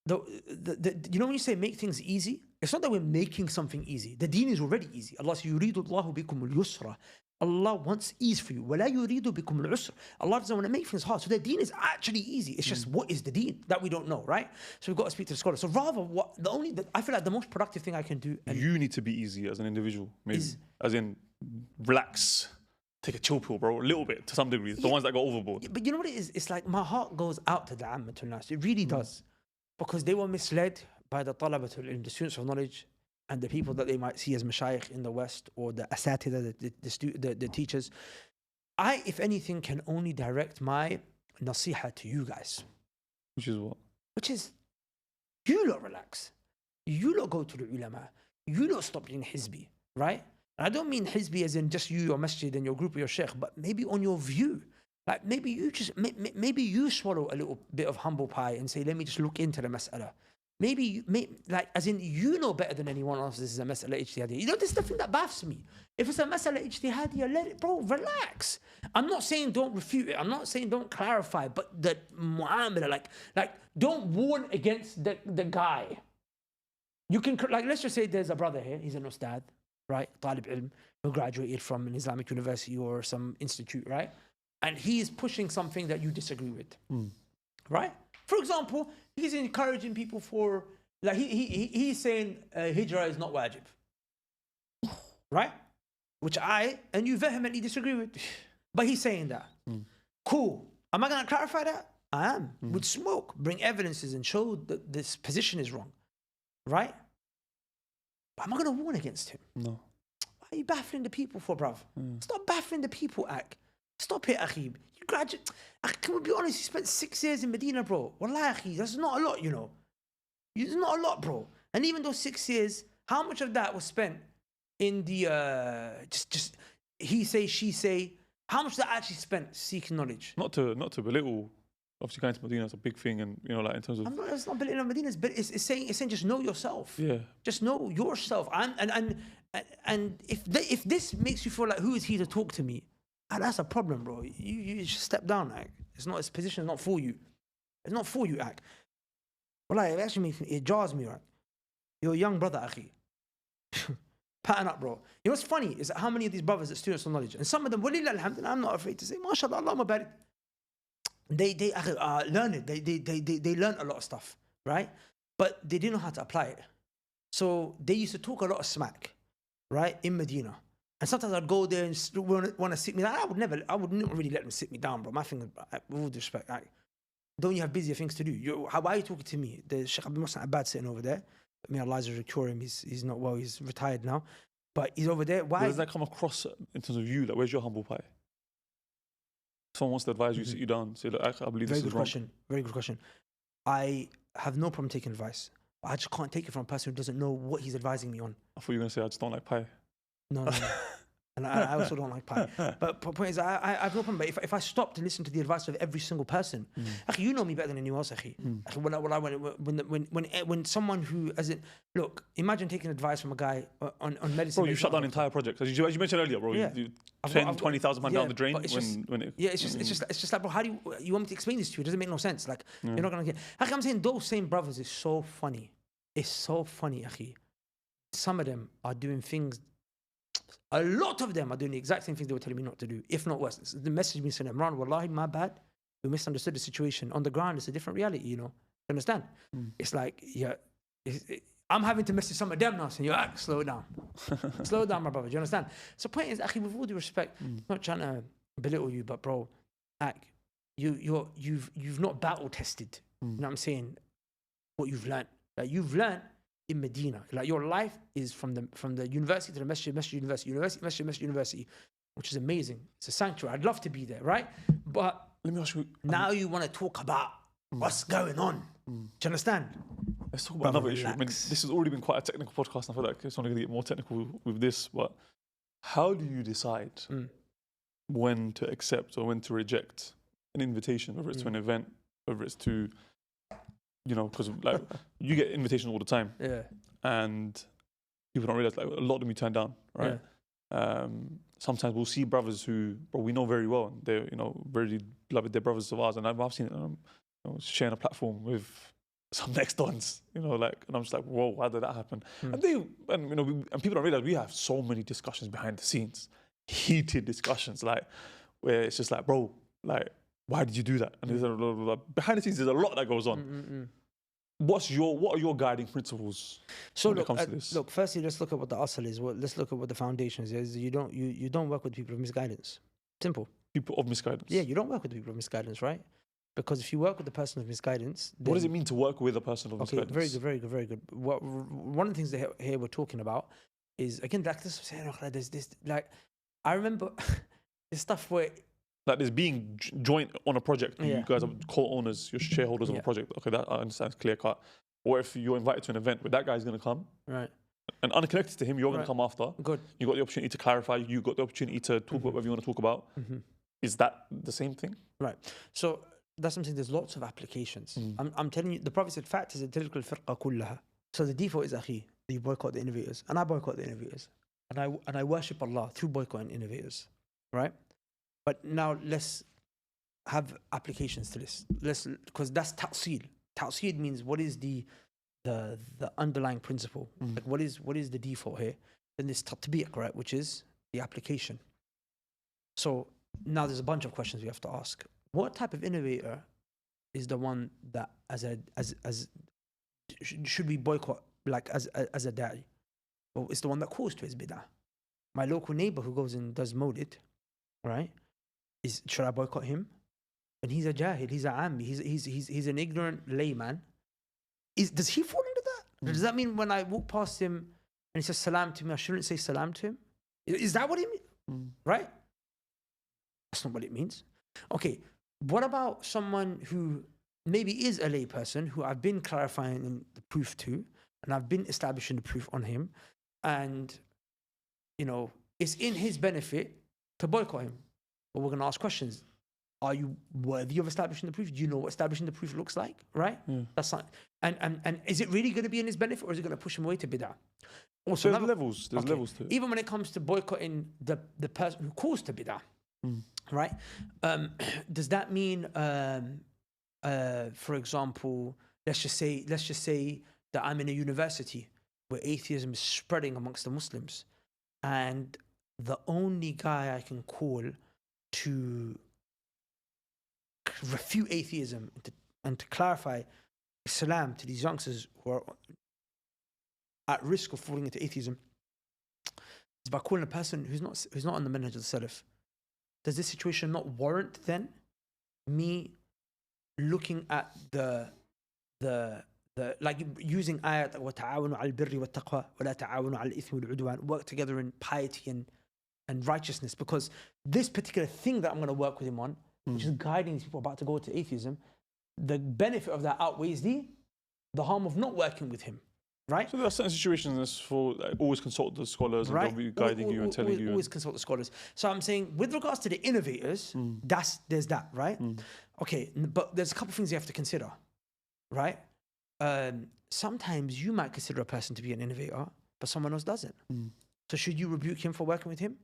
Speaker 1: you know when you say make things easy, it's not that we're making something easy. The deen is already easy. Allah says, يُرِيدُ اللَّهُ بِكُمُ الْيُسْرَ. Allah wants ease for you. وَلَا يُرِيدُ بِكُمُ الْعُسْرَ. Allah doesn't want to make things hard. So the deen is actually easy. It's just what is the deen that we don't know, right? So we've got to speak to the scholars. So rather, I feel like the most productive thing I can do. And
Speaker 2: you need to be easy as an individual, maybe. As in, relax. Take a chill pill, bro, a little bit to some degree. The ones that go overboard.
Speaker 1: But you know what it is? It's like my heart goes out to the Ammatul Nas. It really does. Because they were misled by the talabatul ilm, the students of knowledge, and the people that they might see as mashayikh in the West, or the asatida, the teachers. I, if anything, can only direct my nasiha to you guys.
Speaker 2: Which is what?
Speaker 1: Which is, you lot relax. You lot go to the ulama. You lot stop being hizbi, right? And I don't mean hizbi as in just you, your masjid, and your group, or your sheikh, but maybe on your view. Like maybe you swallow a little bit of humble pie and say, let me just look into the mas'ala. maybe, like, as in, you know better than anyone else this is a mas'ala ijtihadiyya. You know, this is the thing that baffles me. If it's a mas'ala ijtihadiyya, let it, bro, relax. I'm not saying don't refute it. I'm not saying don't clarify, but the mu'amala, like don't warn against the guy. You can, like, let's just say there's a brother here, he's an ustad, right? Talib ilm, who graduated from an Islamic university or some institute, right? And he is pushing something that you disagree with, right? For example, he's encouraging people for, like, he's saying hijrah is not wajib, right? Which I and you vehemently disagree with. But he's saying that. Cool. Am I going to clarify that? I am. With smoke, bring evidences and show that this position is wrong, right? But am I going to warn against him?
Speaker 2: No.
Speaker 1: Why are you baffling the people for, bruv? Stop baffling the people, Ak. Stop it, Akhib. You graduate. Can we be honest? You spent 6 years in Medina, bro. Wallahi, Akhib, that's not a lot, you know. It's not a lot, bro. And even those 6 years, how much of that was spent in the just he say, she say? How much of that actually spent seeking knowledge?
Speaker 2: Not to belittle. Obviously, going to Medina is a big thing, and you know, like in terms of.
Speaker 1: It's not belittling Medina, but it's saying just know yourself.
Speaker 2: Yeah.
Speaker 1: Just know yourself. And if this makes you feel like, who is he to talk to me? That's a problem, bro. You just step down, Ak. It's not, his position is not for you. It's not for you, Ak. Well, like, it actually makes me, it jars me, right? You're a young brother, Akhi. Pattern up, bro. You know what's funny is that how many of these brothers are students of knowledge, and some of them, walillah alhamdulillah, I'm not afraid to say, mashallah, Allahumma barik. They learn it. They learn a lot of stuff, right? But they didn't know how to apply it. So they used to talk a lot of smack, right, in Medina. And sometimes I'd go there and want to sit me down. I would never really let them sit me down, bro. My thing, with all due respect, don't you have busier things to do? Why are you talking to me? The Sheikh Abdul Mohsen Abad sitting over there. May Allah cure him. He's not well. He's retired now, but he's over there. Why
Speaker 2: does that come across in terms of you? Like, where's your humble pie? Someone wants to advise you, sit you down, say, look, I believe this is wrong.
Speaker 1: Very good question. I have no problem taking advice. I just can't take it from a person who doesn't know what he's advising me on.
Speaker 2: I thought you were going to say, I just don't like pie.
Speaker 1: No. And I also don't like pie. But the point is, I have no problem. But if I stop to listen to the advice of every single person, Akhi, you know me better than anyone else, Akhi. When someone who, as in, look, imagine taking advice from a guy on medicine.
Speaker 2: Bro, you shut down entire projects. As you mentioned earlier, bro,
Speaker 1: yeah.
Speaker 2: you 20,000 man down the drain. It's
Speaker 1: just like, bro, how do you want me to explain this to you? It doesn't make no sense. Like, you're not going to get. Akhi, I'm saying those same brothers is so funny. It's so funny, Akhi. Some of them are doing things. A lot of them are doing the exact same things they were telling me not to do, if not worse. The message being sent, Imran, wallahi, my bad. We misunderstood the situation. On the ground, it's a different reality, you know. You understand? It's like, I'm having to message some of them now saying, yo, Ak, slow down. Slow down, my brother. Do you understand? So the point is, Akhi, with all due respect, I'm not trying to belittle you, but bro, Ak, you've not battle tested. You know what I'm saying? What you've learned. Like, you've learned in Medina. Like, your life is from the university to the Masjid university, Masjid university, which is amazing. It's a sanctuary. I'd love to be there, right? But
Speaker 2: let me ask you.
Speaker 1: Now you want to talk about what's going on. Do you understand?
Speaker 2: Let's talk about another issue. I mean, this has already been quite a technical podcast, and I feel like it's only going to get more technical with this. But how do you decide when to accept or when to reject an invitation, whether it's to an event, whether it's to, you know, because like you get invitations all the time, and people don't realize like a lot of them you turn down, right? Sometimes we'll see brothers who we know very well, and they're, you know, very beloved, they're brothers of ours, and I've seen you know, sharing a platform with some next dons, you know, like, and I'm just like, whoa, how did that happen? And you know, and people don't realize we have so many discussions behind the scenes, heated discussions, like where it's just like, bro, like, why did you do that? And there's behind the scenes, there's a lot that goes on. What are your guiding principles when it comes to this?
Speaker 1: Look, firstly, let's look at what the asl is. Let's look at what the foundation is. You don't work with people of misguidance. Simple.
Speaker 2: People of misguidance.
Speaker 1: Yeah, you don't work with people of misguidance, right? Because if you work with the person of misguidance,
Speaker 2: what does it mean to work with a person of misguidance?
Speaker 1: Very good. One of the things that here we're talking about is, again, like this. There's this, like, I remember this stuff where.
Speaker 2: Like there's being joint on a project. You guys are co-owners, you're shareholders of a project. Okay, that I understand, it's clear cut. Or if you're invited to an event where that guy's going to come,
Speaker 1: right,
Speaker 2: and unconnected to him, you're going to come after.
Speaker 1: Good.
Speaker 2: You got the opportunity to clarify. You got the opportunity to talk about whatever you want to talk about. Is that the same thing?
Speaker 1: Right. So That's something. There's lots of applications. I'm telling you, the Prophet said, "Fact is tilka al-firqa kullaha." So the default is akhi, that you boycott the innovators, and I boycott the innovators, and I worship Allah through boycotting innovators, right? But now let's have applications to this. Because that's ta'sil. Ta'sil means what is the underlying principle? Like what is the default here? Then there's tatbiq, right, which is the application. So now there's a bunch of questions we have to ask. What type of innovator is the one that should we boycott, like as a da'i? Well, it's the one that calls to his bid'ah. My local neighbor who goes and does Mawlid, right? Should I boycott him? And he's a jahil, he's a ammi, he's an ignorant layman. Does he fall into that? Does that mean when I walk past him and he says salam to me, I shouldn't say salam to him? Is that what it means? Right? That's not what it means. Okay, what about someone who maybe is a lay person who I've been clarifying the proof to, and I've been establishing the proof on him, and it's in his benefit to boycott him? But we're going to ask questions. Are you worthy of establishing the proof? Do you know what establishing the proof looks like? Right? That's not, and is it really going to be in his benefit, or is it going to push him away to bid'ah? Also,
Speaker 2: there's levels. There's levels to it.
Speaker 1: Even when it comes to boycotting the person who calls to bid'ah, right? Does that mean, for example, let's just say that I'm in a university where atheism is spreading amongst the Muslims, and the only guy I can call to refute atheism and to clarify Islam to these youngsters who are at risk of falling into atheism is by calling a person who's not on the manhaj of the Salaf. Does this situation not warrant then me looking at the like using ayat وَتَعَاوَنُوا عَلَى الْبِرِّ وَالتَّقْوَى وَلَا تَعَاوَنُوا عَلى الْإِثْمِ وَالْعُدْوَانِ, work together in piety and righteousness? Because this particular thing that I'm going to work with him on, which is guiding these people about to go to atheism, the benefit of that outweighs the harm of not working with him, right?
Speaker 2: So there are certain situations for always consult the scholars, and they'll be guiding you and telling you.
Speaker 1: Always consult the scholars. So I'm saying, with regards to the innovators, there's that, right? Okay, but there's a couple of things you have to consider, right? Sometimes you might consider a person to be an innovator, but someone else doesn't. So should you rebuke him for working with him?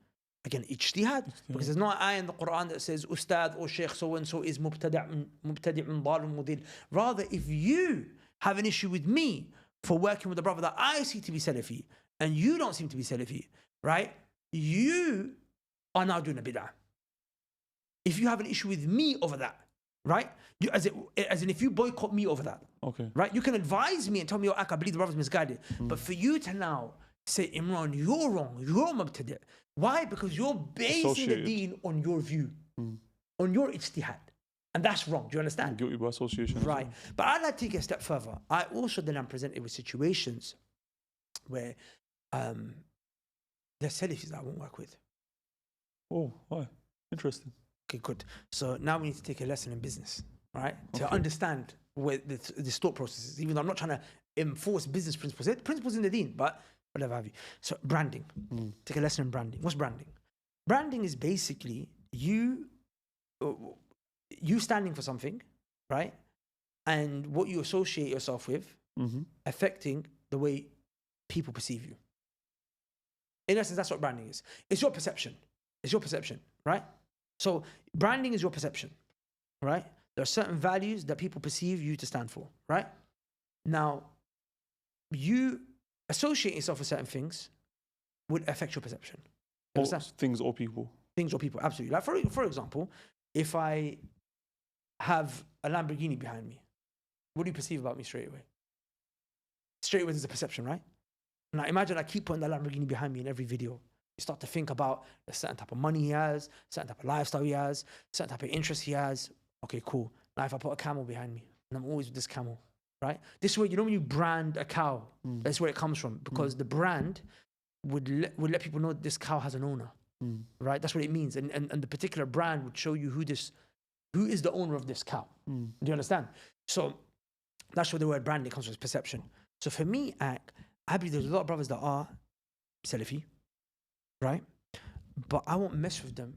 Speaker 1: Again, ijtihad. Because there's no ayah in the Quran that says, Ustad or Shaykh so-and-so is mubtadi' dalun mudil. Rather, if you have an issue with me for working with a brother that I see to be Salafi, and you don't seem to be Salafi, right? You are now doing a bid'ah. If you have an issue with me over that, right? As in if you boycott me over that,
Speaker 2: okay,
Speaker 1: right? You can advise me and tell me, I believe the brother's misguided. But for you to now say, Imran, you're wrong, you're mubtadi'. Why? Because you're basing the deen on your view, on your ijtihad. And that's wrong. Do you understand?
Speaker 2: Guilty by association.
Speaker 1: Right. But I'd like to take it a step further. I also then am presented with situations where there's Salafis that I won't work with.
Speaker 2: Oh, why? Interesting.
Speaker 1: Okay, good. So now we need to take a lesson in business, right? To understand where the thought process is. Even though I'm not trying to enforce business principles. Principles in the deen, but whatever have you. So branding. Take a lesson in branding. What's branding? Branding is basically you standing for something, right? And what you associate yourself with affecting the way people perceive you. In essence, that's what branding is. It's your perception. It's your perception, right? So branding is your perception, right? There are certain values that people perceive you to stand for, right? Now, you associate yourself with certain things would affect your perception. You understand?
Speaker 2: Things or people. Things
Speaker 1: or people, absolutely. Like for example, if I have a Lamborghini behind me, what do you perceive about me straight away? Straight away, there's a perception, right? Now imagine I keep putting the Lamborghini behind me in every video. You start to think about a certain type of money he has, certain type of lifestyle he has, certain type of interest he has. Okay, cool. Now if I put a camel behind me, and I'm always with this camel, right? This way, when you brand a cow, that's where it comes from, because the brand would let people know this cow has an owner, right? That's what it means. And the particular brand would show you who is the owner of this cow. Do you understand? So that's where the word branding comes from, perception. So for me, I believe there's a lot of brothers that are Salafi, right? But I won't mess with them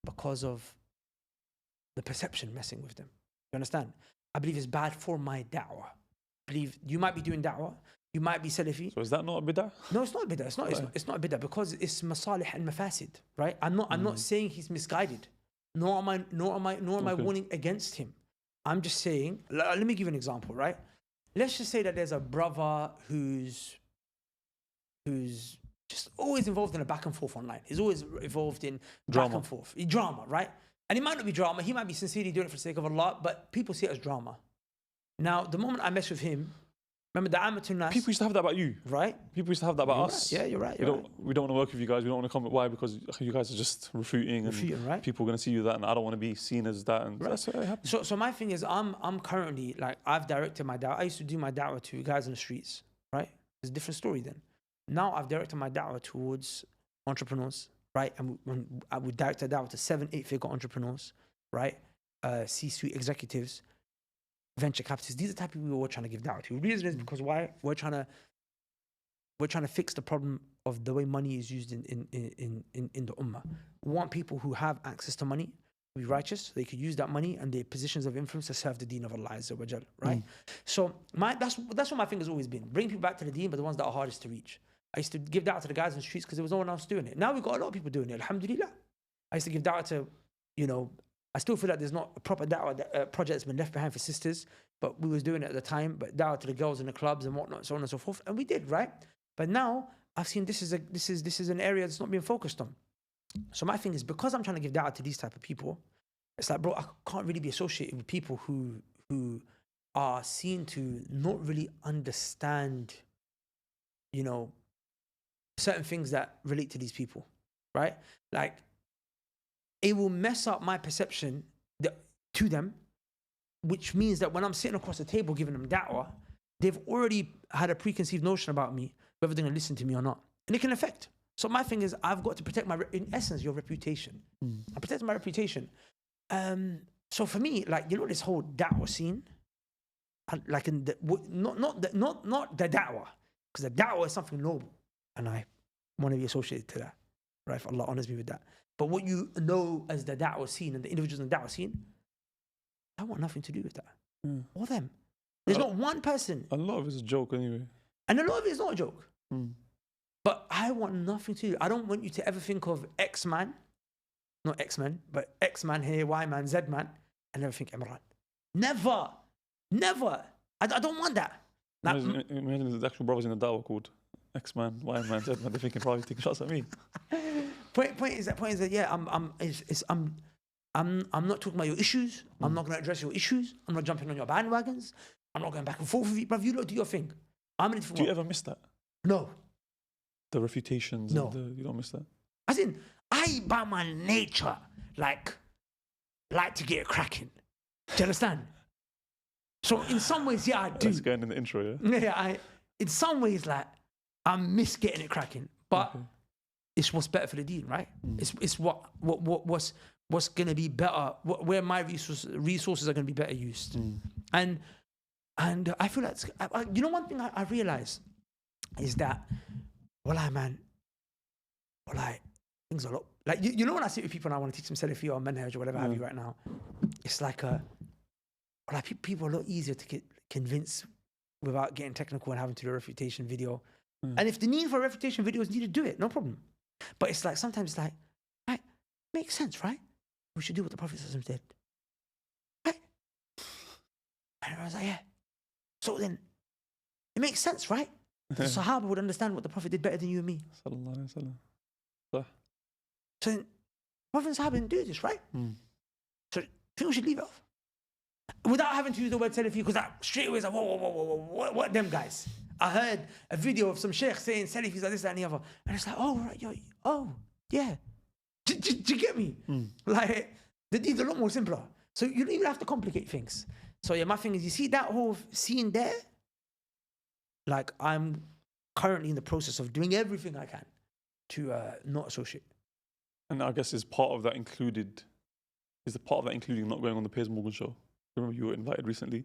Speaker 1: because of the perception messing with them. You understand? I believe it's bad for my da'wah. I believe you might be doing da'wah, you might be Salafi.
Speaker 2: So is that not a bidah?
Speaker 1: No, it's not a bidah. It's not a bidah because it's masalih and mafasid, right? I'm not saying he's misguided, nor am I warning against him. I'm just saying. Let me give you an example, right? Let's just say that there's a brother who's just always involved in a back and forth online. He's always involved in back and forth, drama, right? And it might not be drama. He might be sincerely doing it for the sake of Allah, but people see it as drama. Now, the moment I mess with him, remember the Amatul Nas.
Speaker 2: People used to have that about you,
Speaker 1: right?
Speaker 2: People used to have that about us.
Speaker 1: Right. Yeah, you're right.
Speaker 2: We don't want to work with you guys. We don't want to comment. Why? Because you guys are just refuting,
Speaker 1: right?
Speaker 2: People are going to see you that, and I don't want to be seen as that. And that's what happens.
Speaker 1: So my thing is, I'm currently like I've directed my da'wah. I used to do my da'wah to guys in the streets, right? It's a different story then. Now I've directed my da'wah towards entrepreneurs, right? And when I would direct a da'wah to 7-8 figure entrepreneurs, right? C-suite executives, venture capitalists. These are the type of people we're trying to give da'wah to. The reason is because why? We're trying to fix the problem of the way money is used in the ummah. We want people who have access to money to be righteous, so they could use that money and their positions of influence to serve the deen of Allah Azza wa Jal, right? So that's what my thing has always been. Bring people back to the deen, but the ones that are hardest to reach. I used to give da'wah to the guys in the streets because there was no one else doing it. Now we've got a lot of people doing it, alhamdulillah. I used to give da'wah to, I still feel like there's not a proper da'wah project that's been left behind for sisters, but we was doing it at the time, but da'wah to the girls in the clubs and whatnot, so on and so forth, and we did, right? But now I've seen this is an area that's not being focused on. So my thing is, because I'm trying to give da'wah to these type of people, it's like, bro, I can't really be associated with people who are seen to not really understand, certain things that relate to these people, right? Like, it will mess up my perception to them, which means that when I'm sitting across the table giving them da'wah, they've already had a preconceived notion about me, whether they're going to listen to me or not. And it can affect. So my thing is, I've got to protect in essence, your reputation. I'm protecting my reputation. So for me, like, this whole da'wah scene, like not the da'wah, because the da'wah is something noble, and I want to be associated to that, right? If Allah honors me with that. But what you know as the da'wah scene and the individuals in the da'wah scene, I want nothing to do with that. Or them. There's not one person.
Speaker 2: A lot of it's a joke anyway.
Speaker 1: And a lot of it is not a joke. But I want nothing to do. I don't want you to ever think of X-Man, not X-Men, but X-Man here, Y-Man, Z-Man, and never think Imran. Never. I don't want that.
Speaker 2: Imagine the actual brothers in the da'wah called X-Man, Y-Man, Z-Man. They're thinking probably taking shots at me.
Speaker 1: Point is that yeah, I'm not talking about your issues. I'm not going to address your issues. I'm not jumping on your bandwagons. I'm not going back and forth with you, bruv. You lot do your thing.
Speaker 2: Do you ever miss that?
Speaker 1: No.
Speaker 2: The refutations?
Speaker 1: No.
Speaker 2: You don't miss that?
Speaker 1: As in, I, by my nature, like to get it cracking. Do you understand? So in some ways, yeah, I do.
Speaker 2: That's going in the intro, yeah?
Speaker 1: Yeah, in some ways, like, I miss getting it cracking. But it's what's better for the deen, right? It's what's going to be better, where my resources are going to be better used. And I feel like, one thing I realize is that, things are a lot, like, when I sit with people and I want to teach them Salafi or Manhaj or whatever have you right now, it's like people are a lot easier to get convinced without getting technical and having to do a refutation video. And if the need for a refutation video is needed, do it, no problem. But it's like, sometimes it's like, right, makes sense, right? We should do what the Prophet did. Right? And I was like, yeah. So then, it makes sense, right? The Sahaba would understand what the Prophet did better than you and me. So then, the Prophet and Sahaba didn't do this, right? So I think we should leave it off. Without having to use the word Salafi, because that straight away is like, whoa, what them guys? I heard a video of some sheikh saying Salafis are this, that, and the other. And it's like, yeah. Do you get me? Like, the deed's a lot more simpler. So you don't even have to complicate things. So yeah, my thing is, you see that whole scene there? Like, I'm currently in the process of doing everything I can to not associate.
Speaker 2: And I guess is part of that including not going on the Piers Morgan show? Remember you were invited recently?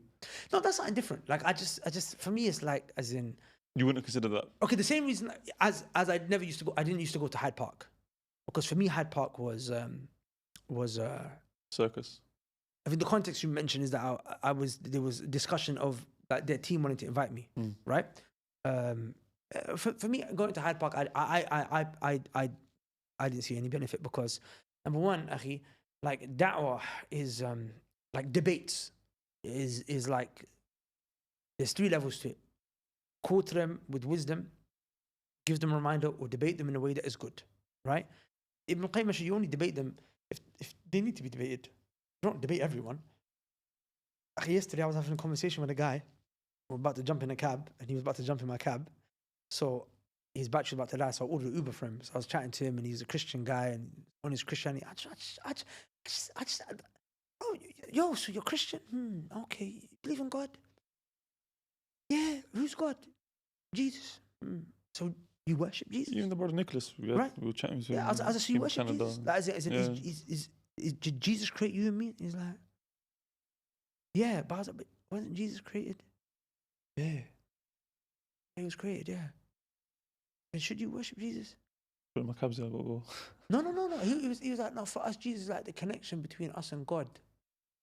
Speaker 2: No,
Speaker 1: that's something different. Like, I just, for me, it's like, as in...
Speaker 2: You wouldn't consider that?
Speaker 1: Okay, the same reason as I didn't used to go to Hyde Park. Because for me, Hyde Park was
Speaker 2: circus.
Speaker 1: I think the context you mentioned is that there was a discussion of like their team wanting to invite me, right? For me, going to Hyde Park, I didn't see any benefit because number one, akhi, like da'wah is like debates is like there's 3 levels to it. Quote them with wisdom, give them a reminder, or debate them in a way that is good, right? Ibn Qayyim, you only debate them if they need to be debated. You don't debate everyone. Yesterday I was having a conversation with a guy. We were about to jump in a cab, and he was about to jump in my cab. So his battery was about to die, so I ordered Uber for him. So I was chatting to him, and he's a Christian guy, and on his Christianity, oh, yo, so you're Christian? Okay, you believe in God? Yeah, who's God? Jesus. So you worship Jesus?
Speaker 2: Even the brother Nicholas, we were chatting with him.
Speaker 1: Yeah, I was so you worship Jesus? Like, did Jesus create you and me? He's like, yeah, but I was like, but wasn't Jesus created? Yeah. He was created, yeah. And should you worship Jesus?
Speaker 2: Put my cabs there, I gotta go.
Speaker 1: No. He was like, no, for us, Jesus is like the connection between us and God.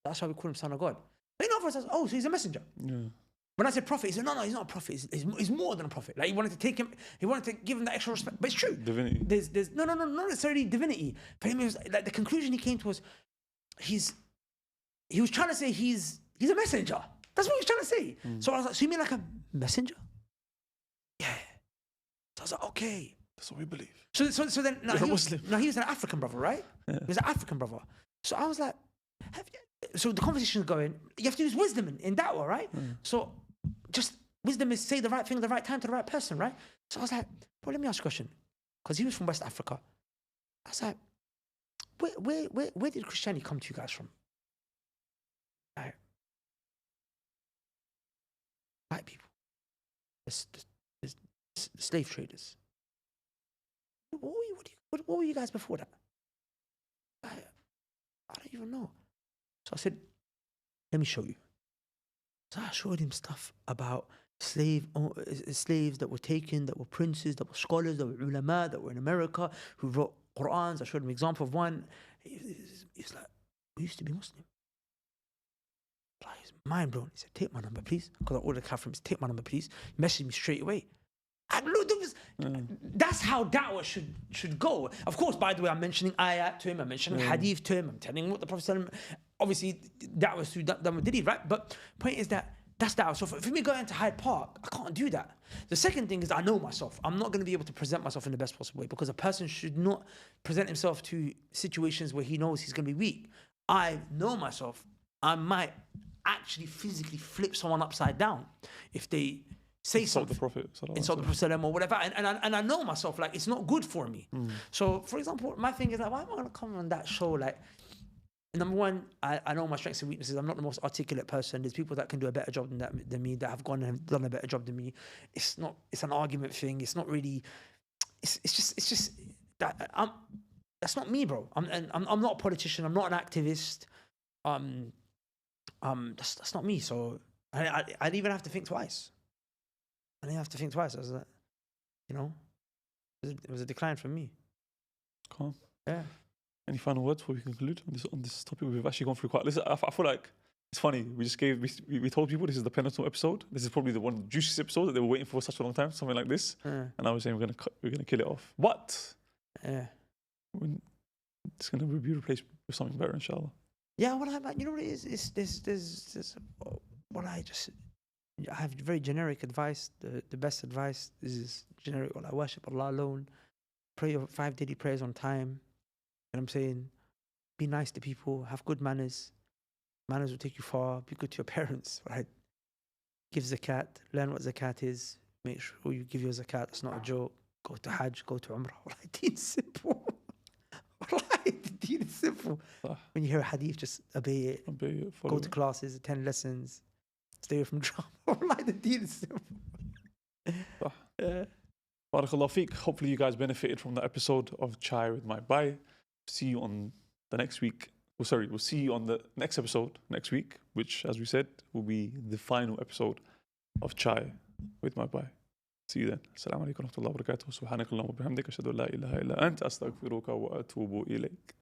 Speaker 1: That's why we call him Son of God. But for us, oh, so he's a messenger. Yeah. When I said prophet, he said, no, he's not a prophet. He's more than a prophet. Like, he wanted to take him, he wanted to give him that extra respect. But it's true.
Speaker 2: Divinity.
Speaker 1: There's not necessarily divinity. For him, it was like the conclusion he came to was, he was trying to say he's a messenger. That's what he was trying to say. So I was like, so you mean like a messenger? Yeah. So I was like, okay.
Speaker 2: That's what we believe.
Speaker 1: So then, he was an African brother, right? Yeah. He was an African brother. So I was like, so the conversation is going, you have to use wisdom in da'wah, right? So just wisdom is say the right thing at the right time to the right person, right? So I was like, well, let me ask you a question. Because he was from West Africa. I was like, where did Christianity come to you guys from? Like, white people. The slave traders. What were you guys before that? I don't even know. So I said, let me show you. So I showed him stuff about slaves that were taken, that were princes, that were scholars, that were ulama, that were in America, who wrote Qur'ans. I showed him an example of one. He was like, we used to be Muslim. Like, he's mind blown. He said, take my number, please. Because I ordered a cab from him. He said, take my number, please. He messaged me straight away. And look, that's how da'wah should go. Of course, by the way, I'm mentioning ayat to him, I'm mentioning hadith to him, I'm telling him what the Prophet said. Obviously, da'wah is through done with Didi, right? But point is that that's da'wah. So for me going into Hyde Park, I can't do that. The second thing is I know myself. I'm not going to be able to present myself in the best possible way because a person should not present himself to situations where he knows he's going to be weak. I know myself. I might actually physically flip someone upside down if they say something, insult the Prophet or whatever, and I know myself, like, it's not good for me. So, for example, my thing is like, why am I going to come on that show? Like, number one, I know my strengths and weaknesses. I'm not the most articulate person. There's people that can do a better job than me, that have gone and have done a better job than me. It's an argument thing. It's not really. It's just that that's not me, bro. I'm not a politician. I'm not an activist. That's not me. So I'd even have to think twice. I didn't have to think twice. I was like, it was a decline from me.
Speaker 2: Calm.
Speaker 1: Yeah.
Speaker 2: Any final words before we conclude on this topic? We've actually gone through quite. Listen, I feel like it's funny. We told people this is the penultimate episode. This is probably the one of the juiciest episode that they were waiting for such a long time, something like this. And I was saying we're gonna kill it off. But it's gonna be replaced with something better, inshallah.
Speaker 1: Yeah, what it is? It's there's what I have very generic advice. The best advice is generic. I worship Allah alone. Pray your 5 daily prayers on time. And I'm saying, be nice to people. Have good manners. Manners will take you far. Be good to your parents, right? Give zakat. Learn what zakat is. Make sure you give your zakat. It's not a joke. Go to Hajj. Go to Umrah. Wallahi, deen is simple. Wallahi, the deen is simple. When you hear a hadith, just obey it. Go to classes. Attend lessons. Stay away from drama. Wallahi, the deen is simple.
Speaker 2: Barakallah feek. Hopefully you guys benefited from the episode of Chai with my Bhai. See you on the next week. We'll see you on the next episode next week, which, as we said, will be the final episode of Chai with my Bhai. See you then. Assalamu alaikum wa rahmatullahi wa barakatuh. Subhanakallahumma wa bihamdika ashhadu an la ilaha illa anta astaghfiruka wa atubu ilayk.